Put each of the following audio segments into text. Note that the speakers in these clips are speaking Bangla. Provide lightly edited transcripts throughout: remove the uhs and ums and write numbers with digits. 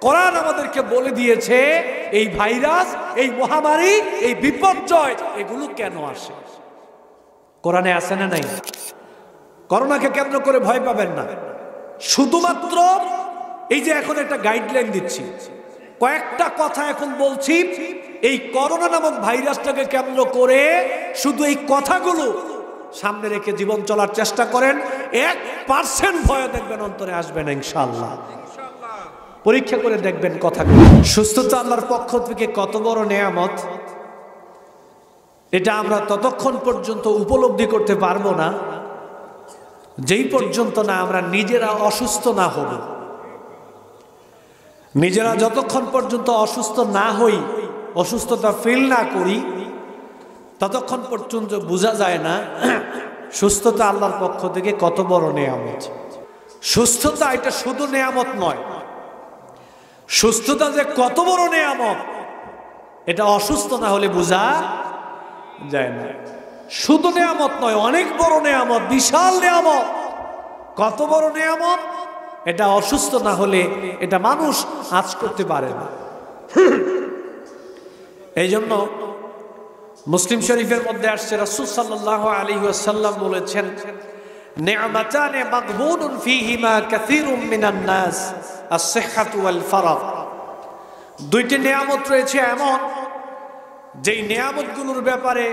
কোরআন আমাদেরকে বলে দিয়েছে এই ভাইরাস, এই মহামারী, এই বিপর্যয় এগুলো কেন আসে। কোরআনে আছে না নাই? করোনাকে কেন্দ্র করে ভয় পাবেন না। শুধুমাত্র এই যে এখন একটা গাইডলাইন দিচ্ছি, কয়েকটা কথা এখন বলছি, এই করোনা নামক ভাইরাসটাকে কেন্দ্র করে শুধু এই কথাগুলো সামনে রেখে জীবন চলার চেষ্টা করেন। 1% ভয় দেখবেন অন্তরে আসবে না ইনশাআল্লাহ। পরীক্ষা করে দেখবেন কথাগুলো। সুস্থতা আল্লাহর পক্ষ থেকে কত বড় নেয়ামত, এটা আমরা ততক্ষণ পর্যন্ত উপলব্ধি করতে পারবো না যেই পর্যন্ত না আমরা নিজেরা অসুস্থ না হব। নিজেরা যতক্ষণ পর্যন্ত অসুস্থ না হই, অসুস্থতা ফিল না করি, ততক্ষণ পর্যন্ত বোঝা যায় না সুস্থতা আল্লাহর পক্ষ থেকে কত বড় নেয়ামত। সুস্থতা এটা শুধু নেয়ামত নয়, সুস্থতা যে কত বড় নেয়ামত এটা অসুস্থ না হলে বোঝা যায় না। শুধু নেয়ামত নয়, অনেক বড় নেয়ামত, বিশাল নেয়ামত। কত বড় নেয়ামত এটা অসুস্থ না হলে এটা মানুষ আঁচ করতে পারে না। এই জন্য মুসলিম শরীফের মধ্যে আসছে, রাসূল সাল্লাল্লাহু আলাইহি ওয়াসাল্লাম বলেছেন, নি'মাতানে মাগবুনুন ফীহিমা কাসীরুম মিনান নাস, আস-সিহহাতু ওয়াল ফারাগ। দুইটি নেয়ামত রয়েছে এমন, যেই নেয়ামতগুলোর ব্যাপারে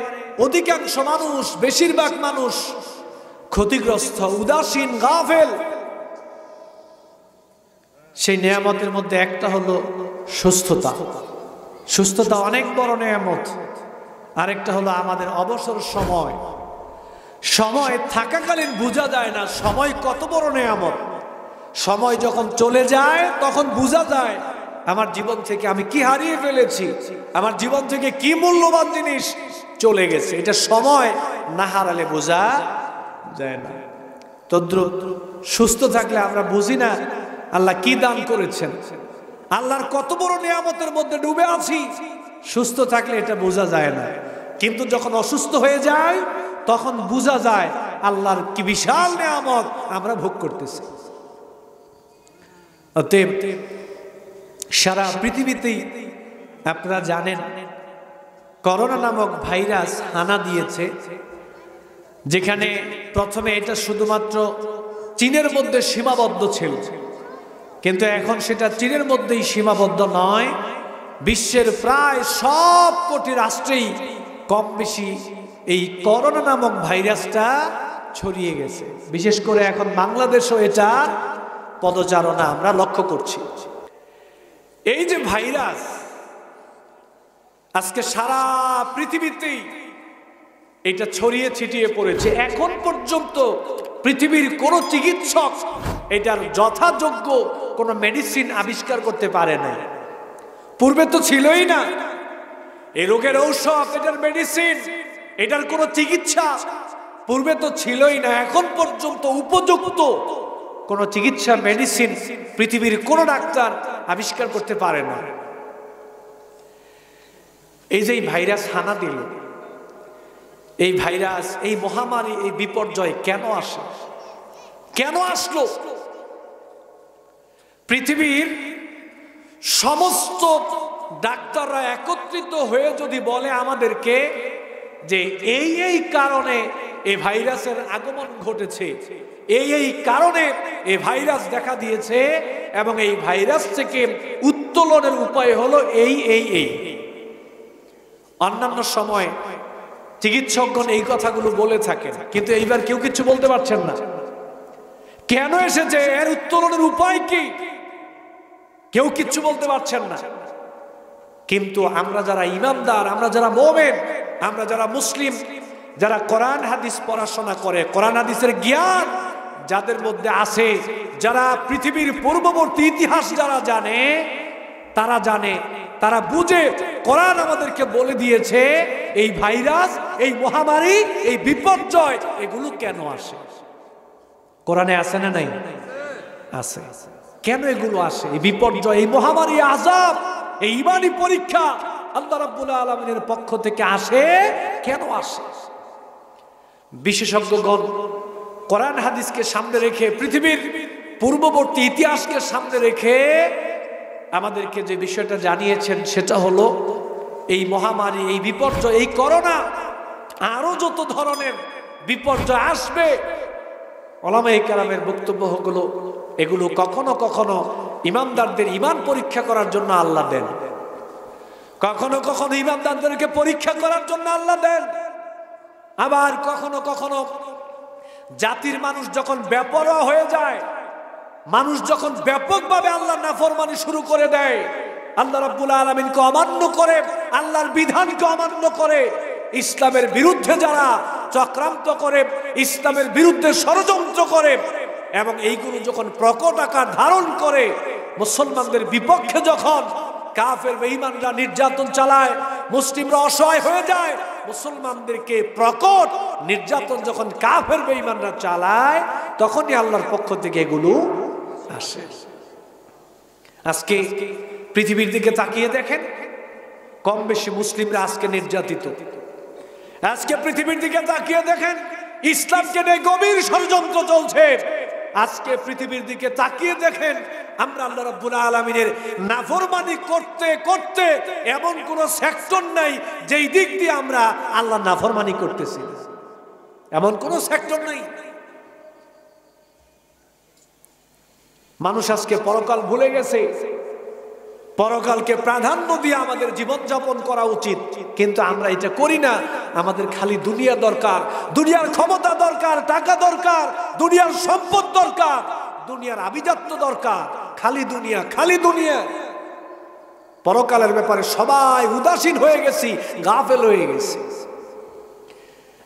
অধিকাংশ মানুষ, বেশিরভাগ মানুষ ক্ষতিগ্রস্ত, উদাসীন, গাফেল। সেই নেয়ামতের মধ্যে একটা হলো সুস্থতা। সুস্থতা অনেক বড় নেয়ামত। আরেকটা হলো আমাদের অবসর সময়। সময় থাকাকালীন বোঝা যায় না সময় কত বড় নেয়ামত। সময় যখন চলে যায় তখন বোঝা যায় আমার জীবন থেকে আমি কি হারিয়ে ফেলেছি, আমার জীবন থেকে কি মূল্যবান জিনিস চলে গেছে। এটা সময় না হারালে বোঝা যায় না। তদ্রুপ সুস্থ থাকলে আমরা বুঝি না আল্লাহ কি দান করেছেন, আল্লাহর কত বড় নিয়ামতের মধ্যে ডুবে আছি। সুস্থ থাকলে এটা বোঝা যায় না, কিন্তু যখন অসুস্থ হয়ে যায় তখন বোঝা যায় আল্লাহর কি বিশাল নিয়ামত আমরা ভোগ করতেছি। অতএব সারা পৃথিবীতেই আপনারা জানেন করোনা নামক ভাইরাস হানা দিয়েছে, যেখানে প্রথমে এটা শুধুমাত্র চীনের মধ্যে সীমাবদ্ধ ছিল, কিন্তু এখন সেটা চীনের মধ্যেই সীমাবদ্ধ নয়, বিশ্বের প্রায় সব কোটি রাষ্ট্রেই কম বেশি এই করোনা নামক ভাইরাসটা ছড়িয়ে গেছে। বিশেষ করে এখন বাংলাদেশও এটা পদচারণা আমরা লক্ষ্য করছি। এই যে ভাইরাস আজকে সারা পৃথিবীতেই এটা ছড়িয়ে ছিটিয়ে পড়েছে, এখন পর্যন্ত পৃথিবীর কোন চিকিৎসক এটার যথাযোগ্য কোন মেডিসিন আবিষ্কার করতে পারে না। পূর্বে তো ছিলই না এই রোগের ঔষধ, এটার মেডিসিন, এটার কোন চিকিৎসা পূর্বে তো ছিলই না। এখন পর্যন্ত উপযুক্ত কোন চিকিৎসা মেডিসিন পৃথিবীর কোন ডাক্তার আবিষ্কার করতে পারে না। এই যে ভাইরাস হানা দিল, এই ভাইরাস, এই মহামারী, এই বিপর্যয় কেন আসে, কেন আসলো? পৃথিবীর সমস্ত ডাক্তাররা একত্রিত হয়ে যদি বলে আমাদেরকে যে এই কারণে এই ভাইরাসের আগমন ঘটেছে, এই কারণে এই ভাইরাস দেখা দিয়েছে এবং এই ভাইরাস থেকে উত্তোলনের উপায় হলো এই অন্যান্য সময় চিকিৎসকগণ এই কথাগুলো বলে থাকেন, কিন্তু এইবার কেউ কিছু বলতে পারছেন না। কেন এসেছে, এর উত্তোলনের উপায় কি, কেউ কিচ্ছু বলতে পারছেন না। কিন্তু আমরা যারা ইমানদার, আমরা যারা মুমিন, আমরা যারা মুসলিম, যারা কোরআন হাদিস পড়াশোনা করে, কোরআন হাদিসের জ্ঞান যাদের মধ্যে আছে, যারা পৃথিবীর পূর্ববর্তী ইতিহাস যারা জানে, তারা বুঝে কোরআন আমাদেরকে বলে দিয়েছে এই ভাইরাস, এই মহামারী, এই বিপর্যয় এগুলো কেন আসে। কোরআনে আছে না নাই? আছে। কেন এগুলো আসে? এই বিপর্যয়, এই মহামারী, আযাব, এই ঈমানি পরীক্ষা আল্লাহ রাব্বুল আলামিনের পক্ষ থেকে আসে, কেন আসে? বিশেষজ্ঞগণ কোরআন হাদিসকে সামনে রেখে, পৃথিবীর পূর্ববর্তী ইতিহাসকে সামনে রেখে আমাদেরকে যে বিষয়টা জানিয়েছেন সেটা হলো এই মহামারী, এই বিপর্যয়, এই করোনা, আরো যত ধরনের বিপর্যয় আসবে, ওলামায়ে কেরামের বক্তব্য হলো এগুলো কখনো কখনো ইমানদারদের ঈমান পরীক্ষা করার জন্য আল্লাহ দেন, কখনো কখনো ইমানদারদেরকে পরীক্ষা করার জন্য আল্লাহ দেন। আবার কখনো কখনো জাতির মানুষ যখন বেপরোয়া হয়ে যায়, মানুষ যখন ব্যাপকভাবে আল্লাহর নাফরমানি শুরু করে দেয়, আল্লাহ রাব্বুল আলামিনকে অমান্য করে, আল্লাহর বিধানকে অমান্য করে, ইসলামের বিরুদ্ধে যারা চক্রান্ত করে, ইসলামের বিরুদ্ধে ষড়যন্ত্র করে, এবং এইগুলো যখন প্রকট আকার ধারণ করে, মুসলমানদের বিপক্ষে যখন কাফের বেঈমানরা নির্যাতন চালায়, মুসলিমরা অসহায় হয়ে যায়, মুসলমানদেরকে প্রকট নির্যাতন যখন কাফের বেঈমানরা চালায়, তখনই আল্লাহর পক্ষ থেকে এগুলো আসে। আজকে পৃথিবীর দিকে তাকিয়ে দেখেন, কম বেশি মুসলিমরা আজকে নির্যাতিত। আজকে পৃথিবীর দিকে তাকিয়ে দেখেন, ইসলামকে নিয়ে গভীর ষড়যন্ত্র চলছে। আজকে পৃথিবীর দিকে তাকিয়ে দেখেন, আমরা আল্লাহ রাব্বুল আলামিনের নাফরমানি করতে করতে এমন কোন সেক্টর নাই যেই দিক দিয়ে আমরা আল্লাহ নাফরমানি করতেছি, এমন কোন সেক্টর নেই। মানুষ আজকে পরকাল ভুলে গেছে, পরকালকে প্রাধান্য দিয়ে আমাদের জীবনযাপন করা উচিত, কিন্তু আমরা এটা করি না। আমাদের খালি দুনিয়া দরকার, দুনিয়ার ক্ষমতা দরকার, টাকা দরকার, দুনিয়ার সম্পদ দরকার, দুনিয়ার আভিজাত্য দরকার, খালি দুনিয়া, খালি দুনিয়া। পরকালের ব্যাপারে সবাই উদাসীন হয়ে গেছি, গাফেল হয়ে গেছি।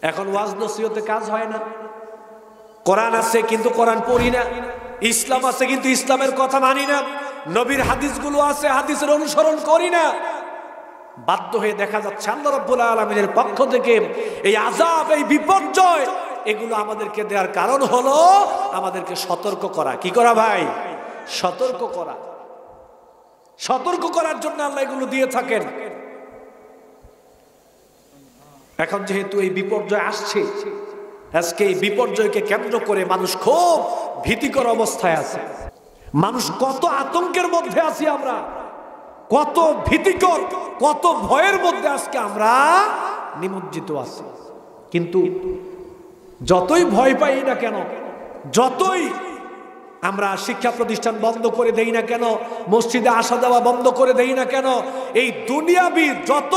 এখন ওয়াজ নসিহতে কাজ হয় না। কোরআন আছে কিন্তু কোরআন পড়ি না, ইসলাম আছে কিন্তু ইসলামের কথা মানি না, নবীর হাদিসগুলো আছে, হাদিসের অনুসরণ করি না। বাধ্য হয়ে দেখা যাচ্ছে আল্লাহ রাব্বুল আলামিনের পক্ষ থেকে এই আযাব, এই বিপর্যয়, এগুলো আমাদেরকে দেওয়ার কারণ হলো আমাদেরকে সতর্ক করা। কি করা ভাই? সতর্ক করা। সতর্ক করার জন্য আল্লাহ এগুলো দিয়ে থাকেন। এখন যেহেতু এই বিপর্যয় আসছে, আজকে এই বিপর্যয়কে কেন্দ্র করে মানুষ খুব ভীতিকর অবস্থায় আছে। মানুষ কত আতঙ্কের মধ্যে আছি আমরা, কত ভীতিকর, কত ভয়ের মধ্যে আজকে আমরা নিমজ্জিত আছি। কিন্তু যতই ভয় পাই না কেন, যতই আমরা শিক্ষা প্রতিষ্ঠান বন্ধ করে দেই না কেন, মসজিদে আসা যাওয়া বন্ধ করে দেই না কেন, এই দুনিয়াবি যত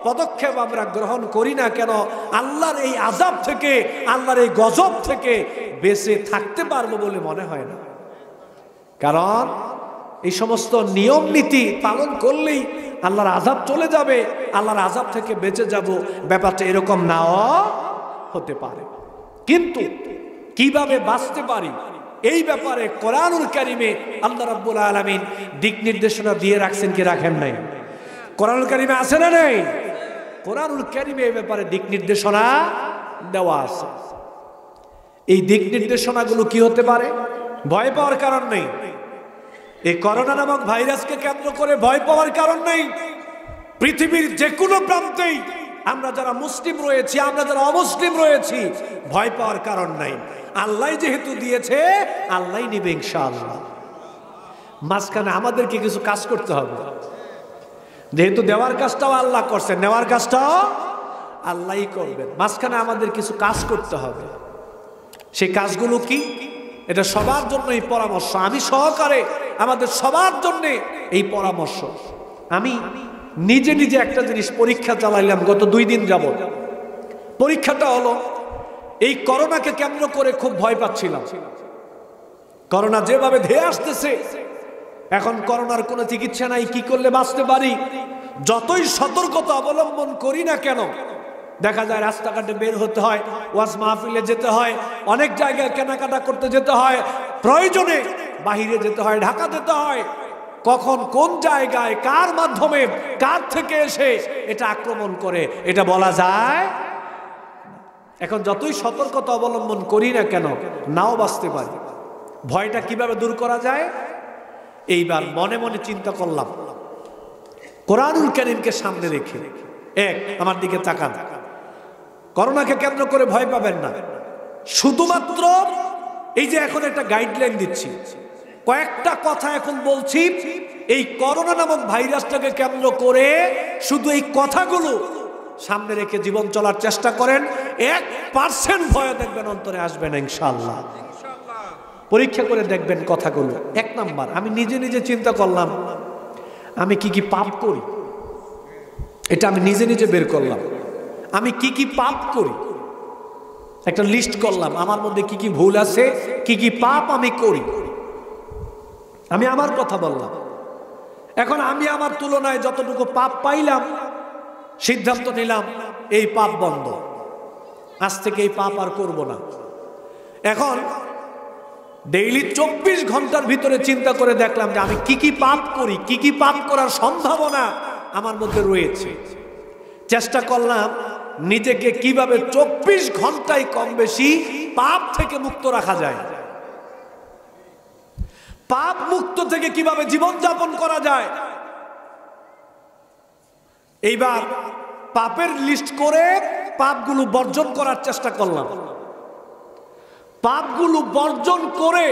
পদক্ষেপ আমরা গ্রহণ করি না কেন, আল্লাহর এই আযাব থেকে, আল্লাহর এই গজব থেকে বেঁচে থাকতে পারবো বলে মনে হয় না। কারণ এই সমস্ত নিয়ম নীতি পালন করলেই আল্লাহর আযাব চলে যাবে, আল্লাহর আযাব থেকে বেঁচে যাব, ব্যাপারটা এরকম নাও হতে পারে। কিন্তু কিভাবে বাঁচতে পারি, এই ব্যাপারে কোরআনুল কারীমে আল্লাহ রাব্বুল আলামিন দিক নির্দেশনা দিয়ে রাখছেন কি রাখেন নাই? কোরআনুল কারীমে আছে না নাই? কোরআনুল কারীমে এই ব্যাপারে দিক নির্দেশনা দেওয়া আছে। এই দিক নির্দেশনাগুলো কি হতে পারে? ভয় পাওয়ার কারণ নেই। এই করোনা নামক ভাইরাসকে কেন্দ্র করে ভয় পাওয়ার কারণ নেই। পৃথিবীর যে কোনো প্রান্তেই আমরা যারা মুসলিম রয়েছি, আমরা যারা অমুসলিম রয়েছি, ভয় পাওয়ার কারণ নাই। আল্লাহ যেহেতু দিয়েছে, আল্লাহ নিবে ইনশাআল্লাহ। মাঝখানে আমাদেরকে কিছু কাজ করতে হবে। যেহেতু দেওয়ার কাজটাও আল্লাহ করছেন, নেওয়ার কাজটাও আল্লাহই করবেন। মাঝখানে আমাদের কিছু কাজ করতে হবে। সেই কাজগুলো কি? এটা সবার জন্য এই পরামর্শ, আমি সহকারে আমাদের সবার জন্য এই পরামর্শ। আমি নিজে নিজে একটা জিনিস পরীক্ষা চালাইলাম গত 2 দিন যাবত। পরীক্ষাটা হলো, এই করোনাকে কেন্দ্র করে খুব ভয় পাচ্ছিলাম। করোনা যেভাবে ধেয়ে আসতেছে, এখন করোনার কোনো চিকিৎসা নাই, কি করলে বাঁচতে পারি? যতই সতর্কতা অবলম্বন করি না কেন, দেখা যায় রাস্তাঘাটে বের হতে হয়, ওয়াজ মাহফিলে যেতে হয়, অনেক জায়গায় কেনাকাটা করতে যেতে হয়, প্রয়োজনে বাহিরে যেতে হয়, ঢাকা যেতে হয়। কখন কোন জায়গায় কার মাধ্যমে কার থেকে এসে এটা আক্রমণ করে এটা বলা যায়। এখন যতই সতর্কতা অবলম্বন করি না কেন, নাও বাঁচতে পারি। ভয়টা কিভাবে দূর করা যায়? এইবার মনে মনে চিন্তা করলাম, কোরআনুল কারীমকে সামনে রেখে, আমার দিকে তাকান, করোনাকে কেন্দ্র করে ভয় পাবেন না। শুধুমাত্র এই যে এখন একটা গাইডলাইন দিচ্ছি, কয়েকটা কথা এখন বলছি, এই করোনা নামক ভাইরাসটাকে কেন্দ্র করে শুধু এই কথাগুলো সামনে রেখে জীবন চলার চেষ্টা করেন, 1% ভয় দেখবেন অন্তরে আসবে না ইনশাআল্লাহ। পরীক্ষা করে দেখবেন কথাগুলো। 1 নাম্বার, আমি নিজে নিজে চিন্তা করলাম আমি কি কি পাপ করি, এটা আমি নিজে নিজে বের করলাম। আমি কি কি পাপ করি একটা লিস্ট করলাম, আমার মধ্যে কি কি ভুল আছে, কি কি পাপ আমি করি। আমি আমার কথা বললাম। এখন আমি আমার তুলনায় যতটুকু পাপ পাইলাম সিদ্ধান্ত নিলাম এই পাপ বন্ধ, আজ থেকে এই পাপ আর করব না। এখন ডেইলি 24 ঘন্টার ভিতরে চিন্তা করে দেখলাম যে আমি কি কি পাপ করি, কি কি পাপ করার সম্ভাবনা আমার মধ্যে রয়েছে। চেষ্টা করলাম নিজেকে কিভাবে 24 ঘন্টায় কম বেশি পাপ থেকে মুক্ত রাখা যায়, পাপ মুক্ত থেকে কিভাবে জীবন যাপন করা যায়। এইবার পাপের লিস্ট করে পাপগুলো বর্জন করার চেষ্টা করলাম। পাপগুলো বর্জন করে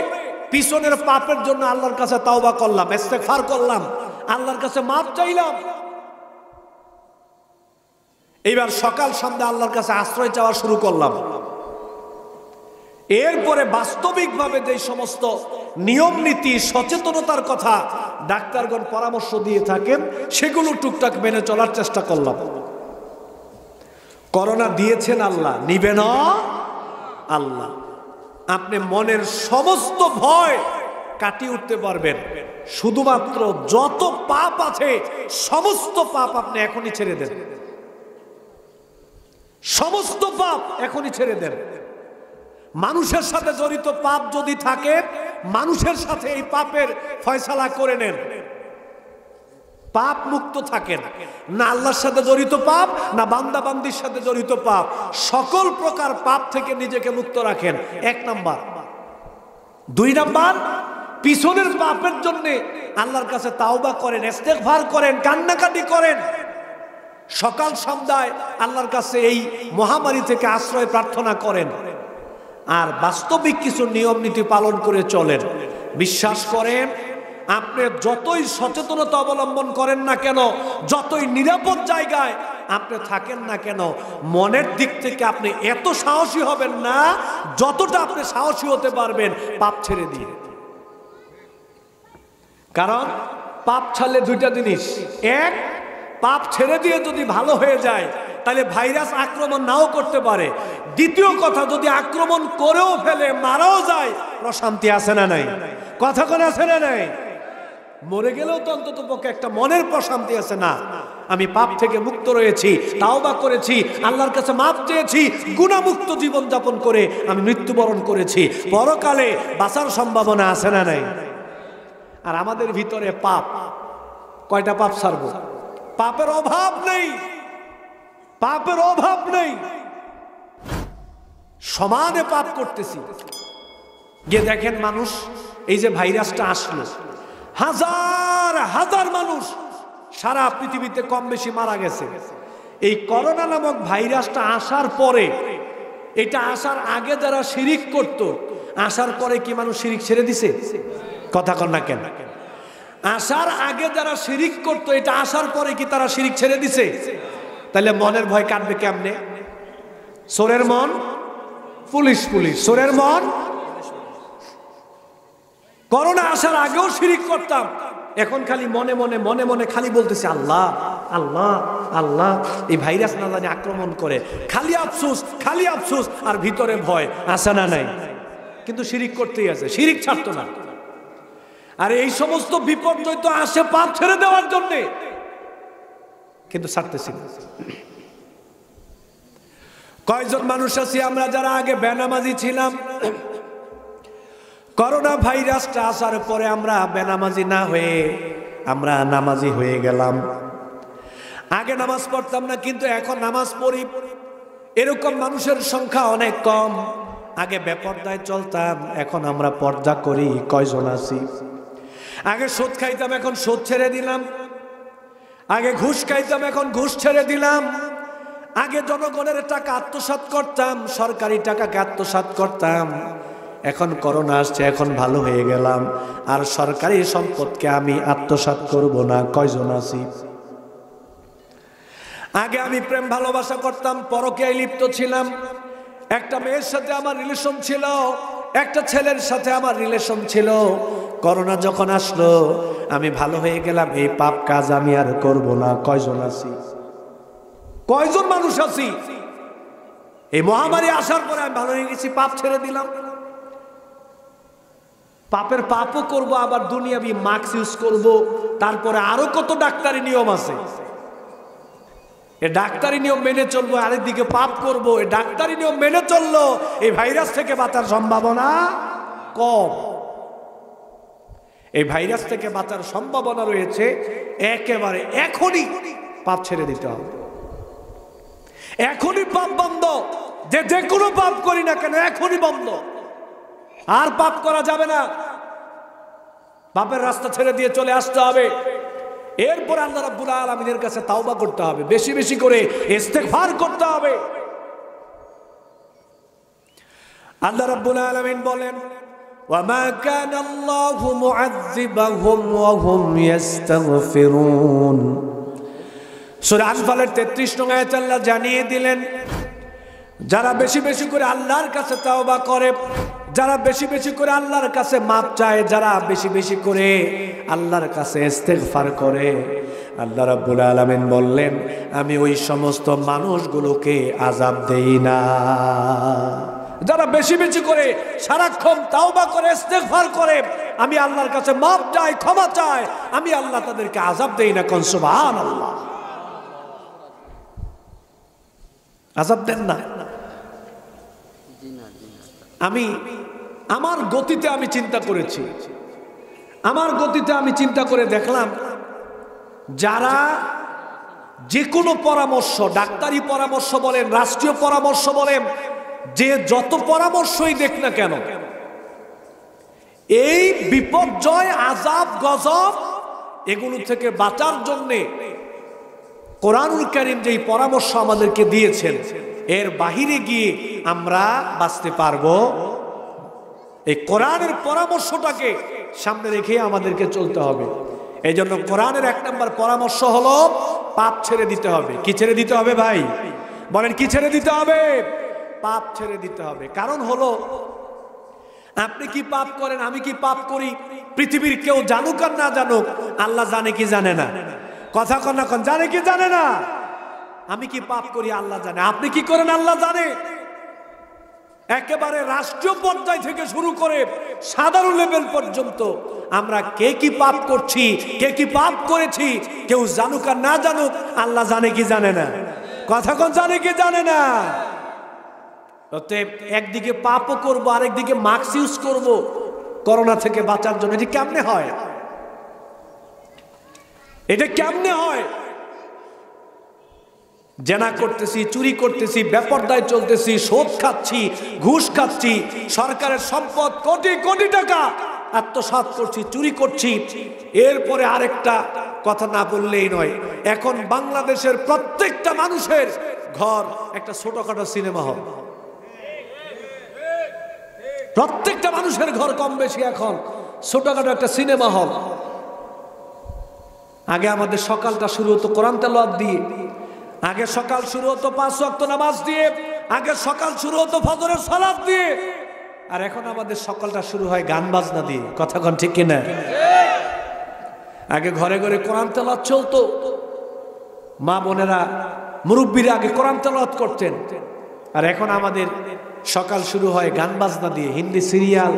পিছনের পাপের জন্য আল্লাহর কাছে তাওবা করলাম, ইস্তেগফার করলাম, আল্লাহর কাছে মাফ চাইলাম। এইবার সকাল সন্ধ্যা আল্লাহর কাছে আশ্রয় চাওয়া শুরু করলাম। এরপরে বাস্তবিকভাবে যে সমস্ত নিয়ম নীতি সচেতনতার কথা ডাক্তারগণ পরামর্শ দিয়ে থাকেন সেগুলো টুকটাক মেনে চলার চেষ্টা করলাম। করোনা দিয়েছেন আল্লাহ, নিবে না আল্লাহ। আপনি মনের সমস্ত ভয় কাটিয়ে উঠতে পারবেন শুধুমাত্র যত পাপ আছে সমস্ত পাপ আপনি এখনই ছেড়ে দেন, সমস্ত পাপ এখনই ছেড়ে দেন। মানুষের সাথে জড়িত পাপ যদি থাকে মানুষের সাথে এই পাপের ফয়সালা করে নেন, পাপ মুক্ত থাকেন। না আল্লাহর সাথে জড়িত পাপ, না বান্দা বান্দির সাথে জড়িত পাপ, সকল প্রকার পাপ থেকে নিজেকে মুক্ত রাখেন। 1 নাম্বার। 2 নাম্বার, পিছনের পাপের জন্য আল্লাহর কাছে তাওবা করেন, ইস্তেগফার করেন, কান্নাকাটি করেন। সকাল সন্ধ্যায় আল্লাহর কাছে এই মহামারী থেকে আশ্রয় প্রার্থনা করেন। আর বাস্তবিক কিছু নিয়ম নীতি পালন করে চলেন। বিশ্বাস করেন আপনি যতই সচেতনতা অবলম্বন করেন না কেন, যতই নিরাপদ জায়গায় আপনি থাকেন না কেন, মনের দিক থেকে আপনি এত সাহসী হবেন না যতটা আপনি সাহসী হতে পারবেন পাপ ছেড়ে দিয়ে। কারণ পাপ ছাড়লে 2টা জিনিস, 1, পাপ ছেড়ে দিয়ে যদি ভালো হয়ে যায় তাহলে ভাইরাস আক্রমণ নাও করতে পারে। দ্বিতীয় কথা, যদি আক্রমণ করেও ফেলে মারাও যায়, প্রশান্তি আছে না নাই? কথা কোন আছে না নাই? মরে গেলেও তো অন্তত পক্ষে একটা মনের প্রশান্তি আছে না, আমি পাপ থেকে মুক্ত রয়েছি, তাওবা করেছি, আল্লাহর কাছে মাফ চেয়েছি, গুনাহমুক্ত জীবন যাপন করে আমি মৃত্যুবরণ করেছি, পরকালে বাঁচার সম্ভাবনা আছে না নাই? আর আমাদের ভিতরে পাপ, কয়টা পাপ ছাড়বো? পাপের অভাব নেই, পাপের অভাব নেই, সমানে পাপ করতেছি। গিয়ে দেখেন মানুষ, এই যে ভাইরাসটা আসলো, হাজার হাজার মানুষ সারা পৃথিবীতে কম বেশি মারা গেছে। এই করোনা নামক ভাইরাসটা আসার পরে, এটা আসার আগে যারা শিরিক করত, আসার পরে কি মানুষ শিরিক ছেড়ে দিছে? কথা কন না কেন? আসার আগে যারা শিরিক করত, এটা আসার পরে কি তারা শিরিক ছেড়ে দিছে? তাহলে মনের ভয় কাটবে কেমনে? চোরের মন পুলিশ পুলিশ, চোরের মন। করোনা আসার আগেও শিরিক করতাম, এখন খালি মনে মনে মনে মনে খালি বলতেছে আল্লাহ আল্লাহ আল্লাহ, এই ভাইরাস না জানি আক্রমণ করে, খালি আফসোস খালি আফসোস, আর ভিতরে ভয় আছে না নাই? কিন্তু শিরিক করতেই আছে, শিরিক ছাড়তো না। আর এই সমস্ত বিপর্যয় তো আসে পাপ ছেড়ে দেওয়ার জন্য, কিন্তু ছাড়তেছি না। কয়জন মানুষ আছি আমরা যারা আগে বেনামাজি ছিলাম, করোনা ভাইরাসটা আসার পরে আমরা বেনামাজি না হয়ে আমরা নামাজি হয়ে গেলাম। আগে নামাজ পড়তাম না, কিন্তু এখন নামাজ পড়ি। এরকম মানুষের সংখ্যা অনেক কম। আগে বেপরদায় চলতাম, এখন আমরা পর্দা করি। কয়জন আছি? আগে সুদ খাইতাম, এখন সুদ ছেড়ে দিলাম। আগে ঘুষ খাইতাম, এখন ঘুষ ছেড়ে দিলাম। আগে জনগণের টাকা আত্মসাৎ করতাম, সরকারি টাকাকে আত্মসাৎ করতাম, এখন করোনা আসছে, এখন ভালো হয়ে গেলাম, আর সরকারি সম্পদকে আমি আত্মসাৎ করব না। কয়জন আছি? আগে আমি প্রেম ভালোবাসা করতাম, পরকীয়ায় লিপ্ত ছিলাম, একটা মেয়ের সাথে আমার রিলেশন ছিল, একটা ছেলের সাথে আমার রিলেশন ছিল। করোনা যখন আসলো আমি ভালো হয়ে গেলাম, এই পাপ কাজ আমি আর করব না। কয়জন আছি? কয়জন মানুষ আছি? এই মহামারী আসার পরে আমি ভালো হয়ে গেছি, পাপ ছেড়ে দিলাম। পাপের পাপও করব, আবার দুনিয়াবি মাস্ক ইউজ করব, তারপরে আরো কত ডাক্তারি নিয়ম আছে, এ ডাক্তারি নিয়ম মেনে চলবো, আরেকদিকে পাপ করব। এই ডাক্তারি নিয়ম মেনে চললো এই ভাইরাস থেকে বাঁচার সম্ভাবনা কম। এই ভাইরাস থেকে বাঁচার সম্ভাবনা রয়েছে একেবারে এখনই পাপ ছেড়ে দিতে হবে, এখনই পাপ বন্ধ। যে কোনো পাপ করি না কেন এখনই বন্ধ, আর পাপ করা যাবে না। পাপের রাস্তা ছেড়ে দিয়ে চলে আসতে হবে। এরপর আল্লাহ রাব্বুল আলামিনের কাছে তাওবা করতে হবে, বেশি বেশি করে ইস্তেগফার করতে হবে। আল্লাহ রাব্বুল আলামিন বলেন, ওয়ামা কানা আল্লাহু মুআযযিবাহুম ওয়া হুম ইস্তাগফিরুন। সূরা আনফালের 33 নং আয়াতে আল্লাহ জানিয়ে দিলেন, যারা বেশি বেশি করে আল্লাহর কাছে তাওবা করে, যারা বেশি বেশি করে আল্লাহর কাছে মাপ চায়, যারা বেশি বেশি করে আল্লাহর কাছে ইস্তেগফার করে, আল্লাহ রাব্বুল আলামিন বললেন আমি ওই সমস্ত মানুষগুলোকে আযাব দেই না। যারা বেশি বেশি করে সারাক্ষণ তাওবা করে ইস্তেগফার করে, আমি আল্লাহর কাছে মাপ চাই, ক্ষমা চাই, আমি আল্লাহ তাদেরকে আযাব দেই না। কোন সুবহানাল্লাহ। আযাব দেন না। আমি আমার গতিতে আমি চিন্তা করেছি, আমার গতিতে আমি চিন্তা করে দেখলাম, যারা যে কোনো পরামর্শ, ডাক্তারি পরামর্শ বলেন, রাষ্ট্রীয় পরামর্শ বলেন, যে যত পরামর্শই দেখ না কেন, এই বিপর্যয়, আযাব, গজব এগুলো থেকে বাঁচার জন্যে কোরআনুল কারীম যেই পরামর্শ আমাদেরকে দিয়েছেন, এর বাহিরে গিয়ে আমরা বাঁচতে পারবো। এই কোরআনের পরামর্শটাকে সামনে রেখে আমাদেরকে চলতে হবে। এই জন্য কোরআনের 1 নম্বর পরামর্শ হলো পাপ ছেড়ে দিতে হবে। কি ছেড়ে দিতে হবে ভাই? বলেন, কি ছেড়ে দিতে হবে? পাপ ছেড়ে দিতে হবে। কারণ হলো, আপনি কি পাপ করেন, আমি কি পাপ করি, পৃথিবীর কেউ জানুক আর না জানুক, আল্লাহ জানে কি জানে না? কথা কন না কন, জানে কি জানে না? আমি কি পাপ করি আল্লাহ জানে, আপনি কি করেন আল্লাহ জানে। একেবারে রাষ্ট্রীয় পর্যায় থেকে শুরু করে সাধারণ লেভেল পর্যন্ত আমরা কে কি পাপ করছি, কে কি পাপ করেছি, কেউ জানুক আর না জানুক, আল্লাহ জানে কি জানে না? কথা কন, জানে কি জানে না? অতএব একদিকে পাপও করবো, আরেকদিকে মাস্ক ইউজ করব করোনা থেকে বাঁচার জন্য। এটি কেমনে হয়? এটা কেমনে হয়? জেনা করতেছি, চুরি করতেছি, বেপরদায় চলতেছি, সুদ খাচ্ছি, ঘুষ খাচ্ছি, সরকারের সম্পদ কোটি কোটি টাকা আত্মসাৎ করছি, চুরি করছি। এরপরে আরেকটা কথা না বললেই নয়, এখন বাংলাদেশের প্রত্যেকটা মানুষের ঘর একটা ছোটখাটো সিনেমা হল। প্রত্যেকটা মানুষের ঘর কম বেশি এখন ছোটখাটো একটা সিনেমা হল। আগে আমাদের সকালটা শুরু হতো কোরআন তেলাওয়াত দিয়ে, আগে সকাল শুরু হতো 5 ওয়াক্ত নামাজ দিয়ে, আগে সকাল শুরু হতো ফজরের সালাত দিয়ে, আর এখন আমাদের সকালটা শুরু হয় গান বাজনা দিয়ে। কথা কোন ঠিক কিনা? আগে ঘরে ঘরে কোরআন তেলাওয়াত চলতো, মা বোনেরা, মুরব্বীরা আগে কোরআন তেলাওয়াত করতেন, আর এখন আমাদের সকাল শুরু হয় গান বাজনা দিয়ে। হিন্দি সিরিয়াল,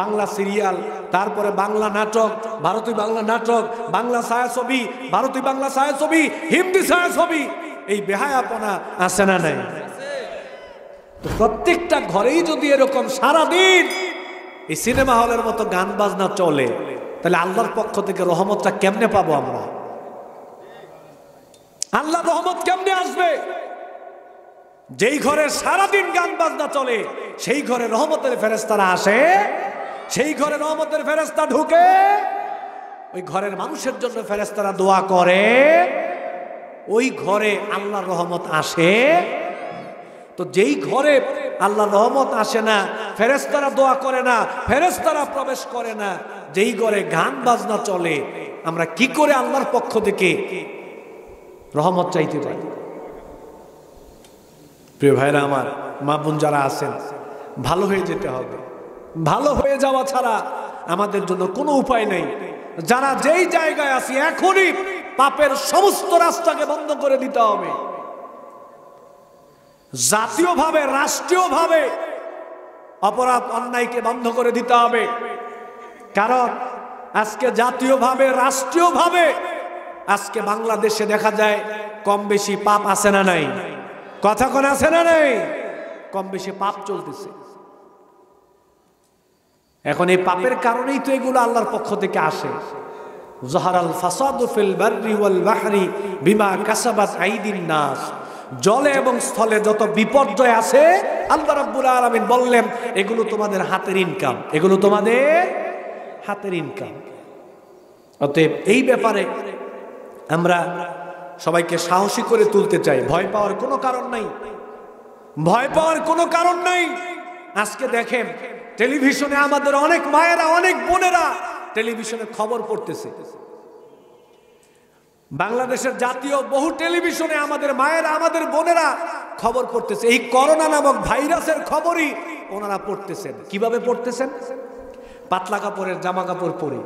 বাংলা সিরিয়াল, তারপরে বাংলা নাটক, ভারতীয় বাংলা নাটক, বাংলা ছায়াছবি, ভারতীয় বাংলা ছায়াছবি, হিন্দি ছায়াছবি, এই বেহায়াপনা আছে না নাই? তো প্রত্যেকটা ঘরেই যদি এরকম সারাদিন এই সিনেমা হলের মতো গান বাজনা চলে, তাহলে আল্লাহর পক্ষ থেকে রহমতটা কেমনে পাবো আমরা? আল্লাহর রহমত কেমনে আসবে? যেই ঘরে সারাদিন গান বাজনা চলে, সেই ঘরে রহমতের ফেরেশতারা আসে, সেই ঘরে রহমতের ফেরেশতা ঢুকে, ওই ঘরের মানুষের জন্য ফেরেশতারা দোয়া করে, ওই ঘরে আল্লাহর রহমত আসে। তো যেই ঘরে আল্লাহর রহমত আসে না, ফেরেশতারা দোয়া করে না, ফেরেশতারা প্রবেশ করে না, যেই ঘরে গান বাজনা চলে, আমরা কি করে আল্লাহর পক্ষ থেকে রহমত চাইতে পারি? প্রিয় ভাইরা আমার, মা বোন যারা আছেন, ভালো হয়ে যেতে হবে। ভালো হয়ে যাওয়া ছাড়া আমাদের জন্য কোনো উপায় নেই। যারা যেই জায়গায় আছি, এখনই পাপের সমস্ত রাস্তাকে বন্ধ করে দিতে হবে। জাতীয়ভাবে, রাষ্ট্রীয়ভাবে অপরাধ অন্যায়কে বন্ধ করে দিতে হবে। কারণ আজকে জাতীয়ভাবে, রাষ্ট্রীয়ভাবে আজকে বাংলাদেশে দেখা যায় কম বেশি পাপ আছে না নাই? কথা কোন আছে না নাই? কম বেশি পাপ চলতেছে। এখন এই পাপের কারণেই তো এগুলো আল্লাহর পক্ষ থেকে আসে। যাহারাল ফাসাদু ফিল বাররি ওয়াল বাহরি বিমা কাসাবাত আইদিন নাস। জলে এবং স্থলে যত বিপর্যয় আছে, আল্লাহ রাব্বুল আলামিন বললেন এগুলো তোমাদের হাতের ইনকাম, এগুলো তোমাদের হাতের ইনকাম। অতএব এই ব্যাপারে আমরা সবাইকে সাহসী করে তুলতে চাই। ভয় পাওয়ার কোনো কারণ নাই, ভয় পাওয়ার কোনো কারণ নাই। আজকে দেখেন টেলিভিশনে আমাদের অনেক মায়েরা, অনেক বোনেরা টেলিভিশনে খবর পড়তেছে। বাংলাদেশের জাতীয় বহু টেলিভিশনে আমাদের মায়েরা, আমাদের বোনেরা খবর পড়তেছে। এই করোনা নামক ভাইরাসের খবরই ওনারা পড়তেছেন। কিভাবে পড়তেছেন? পাতলা কাপড়ের জামা কাপড় পরে,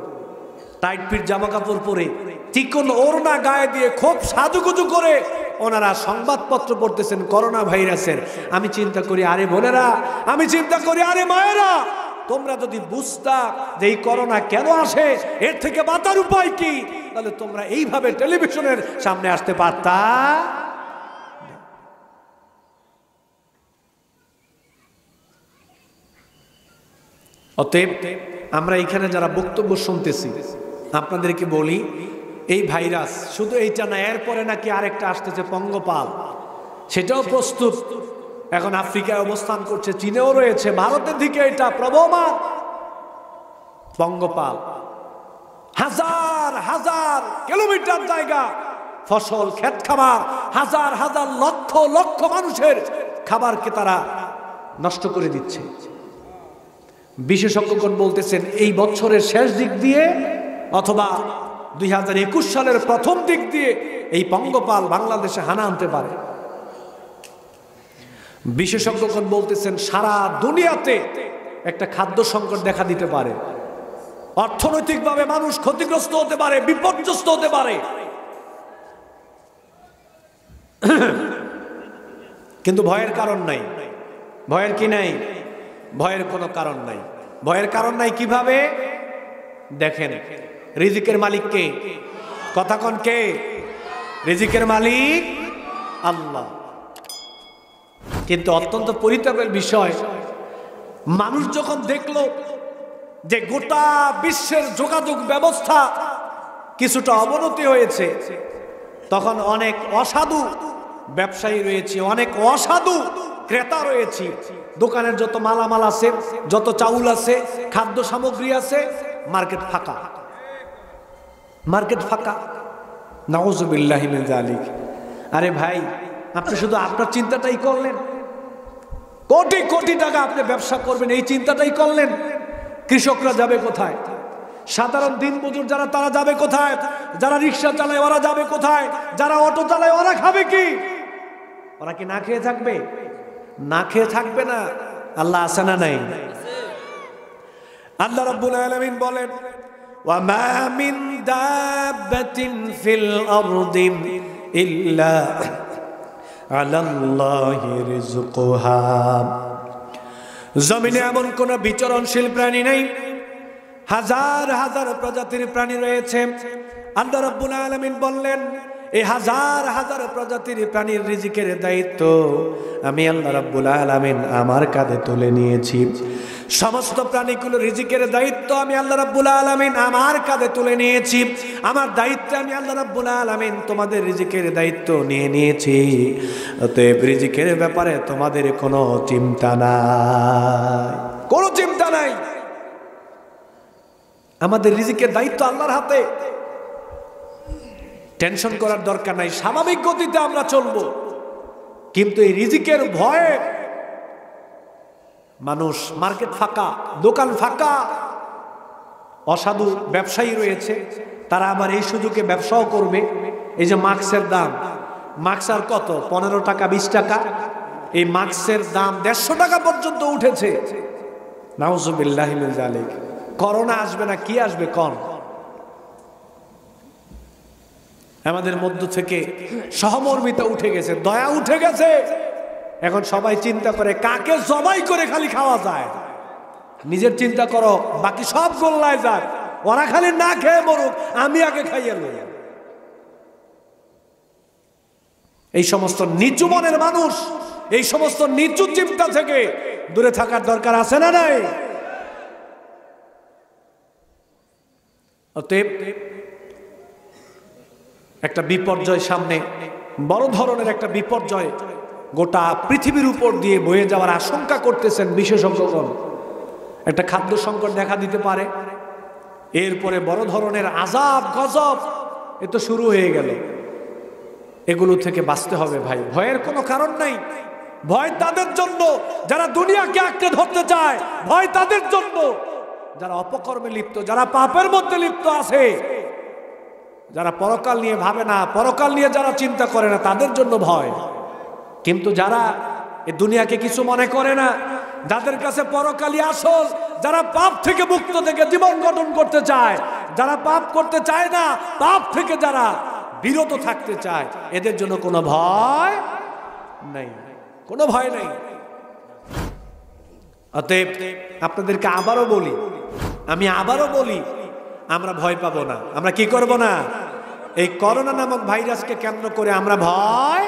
টাইট ফিট জামা কাপড় পরে, চিকন ওড়না গায়ে দিয়ে খুব সাজুগুজু করে ওনারা সংবাদপত্র পড়তেছেন করোনা ভাইরাসের। আমি চিন্তা করি, আরে বোনেরা, আমি চিন্তা করি, আরে মায়েরা, তোমরা যদি বুঝতা যে এই করোনা কেন আসে, এর থেকে বাঁচার উপায় কি, তাহলে তোমরা এইভাবে টেলিভিশনের সামনে আসতে পারতা। অতএব আমরা এখানে যারা বক্তব্য শুনতেছি, আপনাদেরকে বলি, এই ভাইরাস শুধু এইটা না, এরপরে নাকি আরেকটা আসতেছে পঙ্গপাল, সেটাও প্রস্তুত। এখন আফ্রিকায় অবস্থান করছে, চীনেও রয়েছে, ভারতের দিকে এটা প্রবহমান পঙ্গপাল। হাজার হাজার কিলোমিটার জায়গা, ফসল, ক্ষেত খামার, হাজার হাজার লক্ষ লক্ষ মানুষের খাবারকে তারা নষ্ট করে দিচ্ছে। বিশেষজ্ঞগণ বলতেছেন এই বছরের শেষ দিক দিয়ে অথবা 2021 সালের প্রথম দিক দিয়ে এই পঙ্গপাল বাংলাদেশে হানা আনতে পারে। বিশেষজ্ঞগণ বলতেছেন সারা দুনিয়াতে একটা খাদ্য সংকট দেখা দিতে পারে, অর্থনৈতিকভাবে মানুষ ক্ষতিগ্রস্ত হতে পারে, বিপর্যস্ত হতে পারে। কিন্তু ভয়ের কারণ নাই। ভয়ের কি নাই? ভয়ের কোনো কারণ নাই। ভয়ের কারণ নাই কিভাবে? দেখেন, রিজিকের মালিক কে? কথা কোন কে? রিজিকের মালিক আল্লাহ। কিন্তু অত্যন্ত পরিতাপের বিষয়, মানুষ যখন দেখলো যে গোটা বিশ্বের যোগাযোগ ব্যবস্থা কিছুটা অবনতি হয়েছে, তখন অনেক অসাধু ব্যবসায়ী রয়েছে, অনেক অসাধু ক্রেতা রয়েছে। দোকানের যত মালামাল আছে, যত চাউল আছে, খাদ্য সামগ্রী আছে, মার্কেট ফাঁকা, মার্কেট ফাঁকা। নাউযুবিল্লাহি মিন যালিক। আরে ভাই, আপনি শুধু আপনার চিন্তাটাই করলেন, কোটি কোটি টাকা আপনি ব্যবসা করবেন, এই চিন্তাটাই করলেন। কৃষকরা যাবে কোথায়? সাধারণ দিনমজুর যারা, তারা যাবে কোথায়? যারা রিক্সা চালায় ওরা যাবে কোথায়? যারা অটো চালায় ওরা খাবে কি? ওরা কি না খেয়ে থাকবে? না খেয়ে থাকবে না। আল্লাহ আছে না নাই? আল্লাহ রাব্বুল আলামিন বলেন, ওয়া মা মিন দাব্বাতিন ফিল আরদি ইল্লা আলাল্লাহি রিজকুহা। জমিনে এমন কোন বিচরণশীল প্রাণী নেই, হাজার হাজার প্রজাতির প্রাণী রয়েছে। আল্লাহ রাব্বুল আলামিন বললেন, এই হাজার হাজার প্রজাতির প্রাণীর রিজিকের দায়িত্ব আমি আল্লাহ রাব্বুল আলামিন আমার কাঁধে তুলে নিয়েছি। সমস্ত প্রাণীগুলো রিজিকের দায়িত্ব আমি আল্লাহ রাব্বুল আলামিন আমার কাঁধে তুলে নিয়েছি। আমার দায়িত্বে আমি আল্লাহ রাব্বুল আলামিন তোমাদের রিজিকের দায়িত্ব নিয়ে নিয়েছি। অতএব রিজিকের ব্যাপারে তোমাদের কোনো চিন্তা নাই, কোনো চিন্তা নাই। আমাদের রিজিকের দায়িত্ব আল্লাহর হাতে, টেনশন করার দরকার নাই। স্বাভাবিক গতিতে আমরা চলবো, কিন্তু এই রিজিকের ভয়ে মানুষ, মার্কেট ফাঁকা, দোকান ফাঁকা, অসাধু ব্যবসায়ী রয়েছে, তারা আবার এই সুযোগে ব্যবসাও করবে। এই যে মাস্কের দাম, মাস্ক আর কত, 15 টাকা 20 টাকা, এই মাস্কের দাম 150 টাকা পর্যন্ত উঠেছে। নাউজুবিল্লাহি মিন যালিক। করোনা আসবে না কি আসবে কোন? আমাদের মধ্য থেকে সহমর্মিতা উঠে গেছে, দয়া উঠে গেছে। এখন সবাই চিন্তা করে কাকে জবাই করে খালি খাওয়া যায়। নিজের চিন্তা করো, বাকি সব গোল্লায় যাক, ওরা খালি না খেয়ে মরুক, আমি আগে খাইয়ে লই। এই সমস্ত নিচু মনের মানুষ, এই সমস্ত নিচু চিন্তা থেকে দূরে থাকার দরকার আছে না নাই? অতএব একটা বিপর্যয় সামনে, বড় ধরনের একটা বিপর্যয় গোটা পৃথিবীর উপর দিয়ে বয়ে যাওয়ার আশঙ্কা করতেছেন বিশেষজ্ঞগণ। একটা খাদ্য সংকট দেখা দিতে পারে, এরপরে বড় ধরনের আযাব গজব এ তো শুরু হয়ে গেল। এগুলো থেকে বাঁচতে হবে ভাই, ভয়ের কোনো কারণ নাই। ভয় তাদের জন্য যারা দুনিয়াকে আঁকড়ে ধরতে চায়, ভয় তাদের জন্য যারা অপকর্মে লিপ্ত, যারা পাপের মধ্যে লিপ্ত আছে, যারা পরকাল নিয়ে ভাবে না, পরকাল নিয়ে যারা চিন্তা করে না, তাদের জন্য ভয়। কিন্তু যারা এই দুনিয়াকে কিছু মনে করে না, যাদের কাছে পরকালই আসল, যারা পাপ থেকে মুক্ত থেকে জীবন গঠন করতে চায়, যারা পাপ করতে চায় না, পাপ থেকে যারা বিরত থাকতে চায়, এদের জন্য কোনো ভয় নেই, কোনো ভয় নেই। অতএব আপনাদেরকে আবারও বলি, আমি আবারও বলি, আমরা ভয় পাবো না। আমরা কি করব না? এই করোনা নামক ভাইরাসকে কেন্দ্র করে আমরা ভয়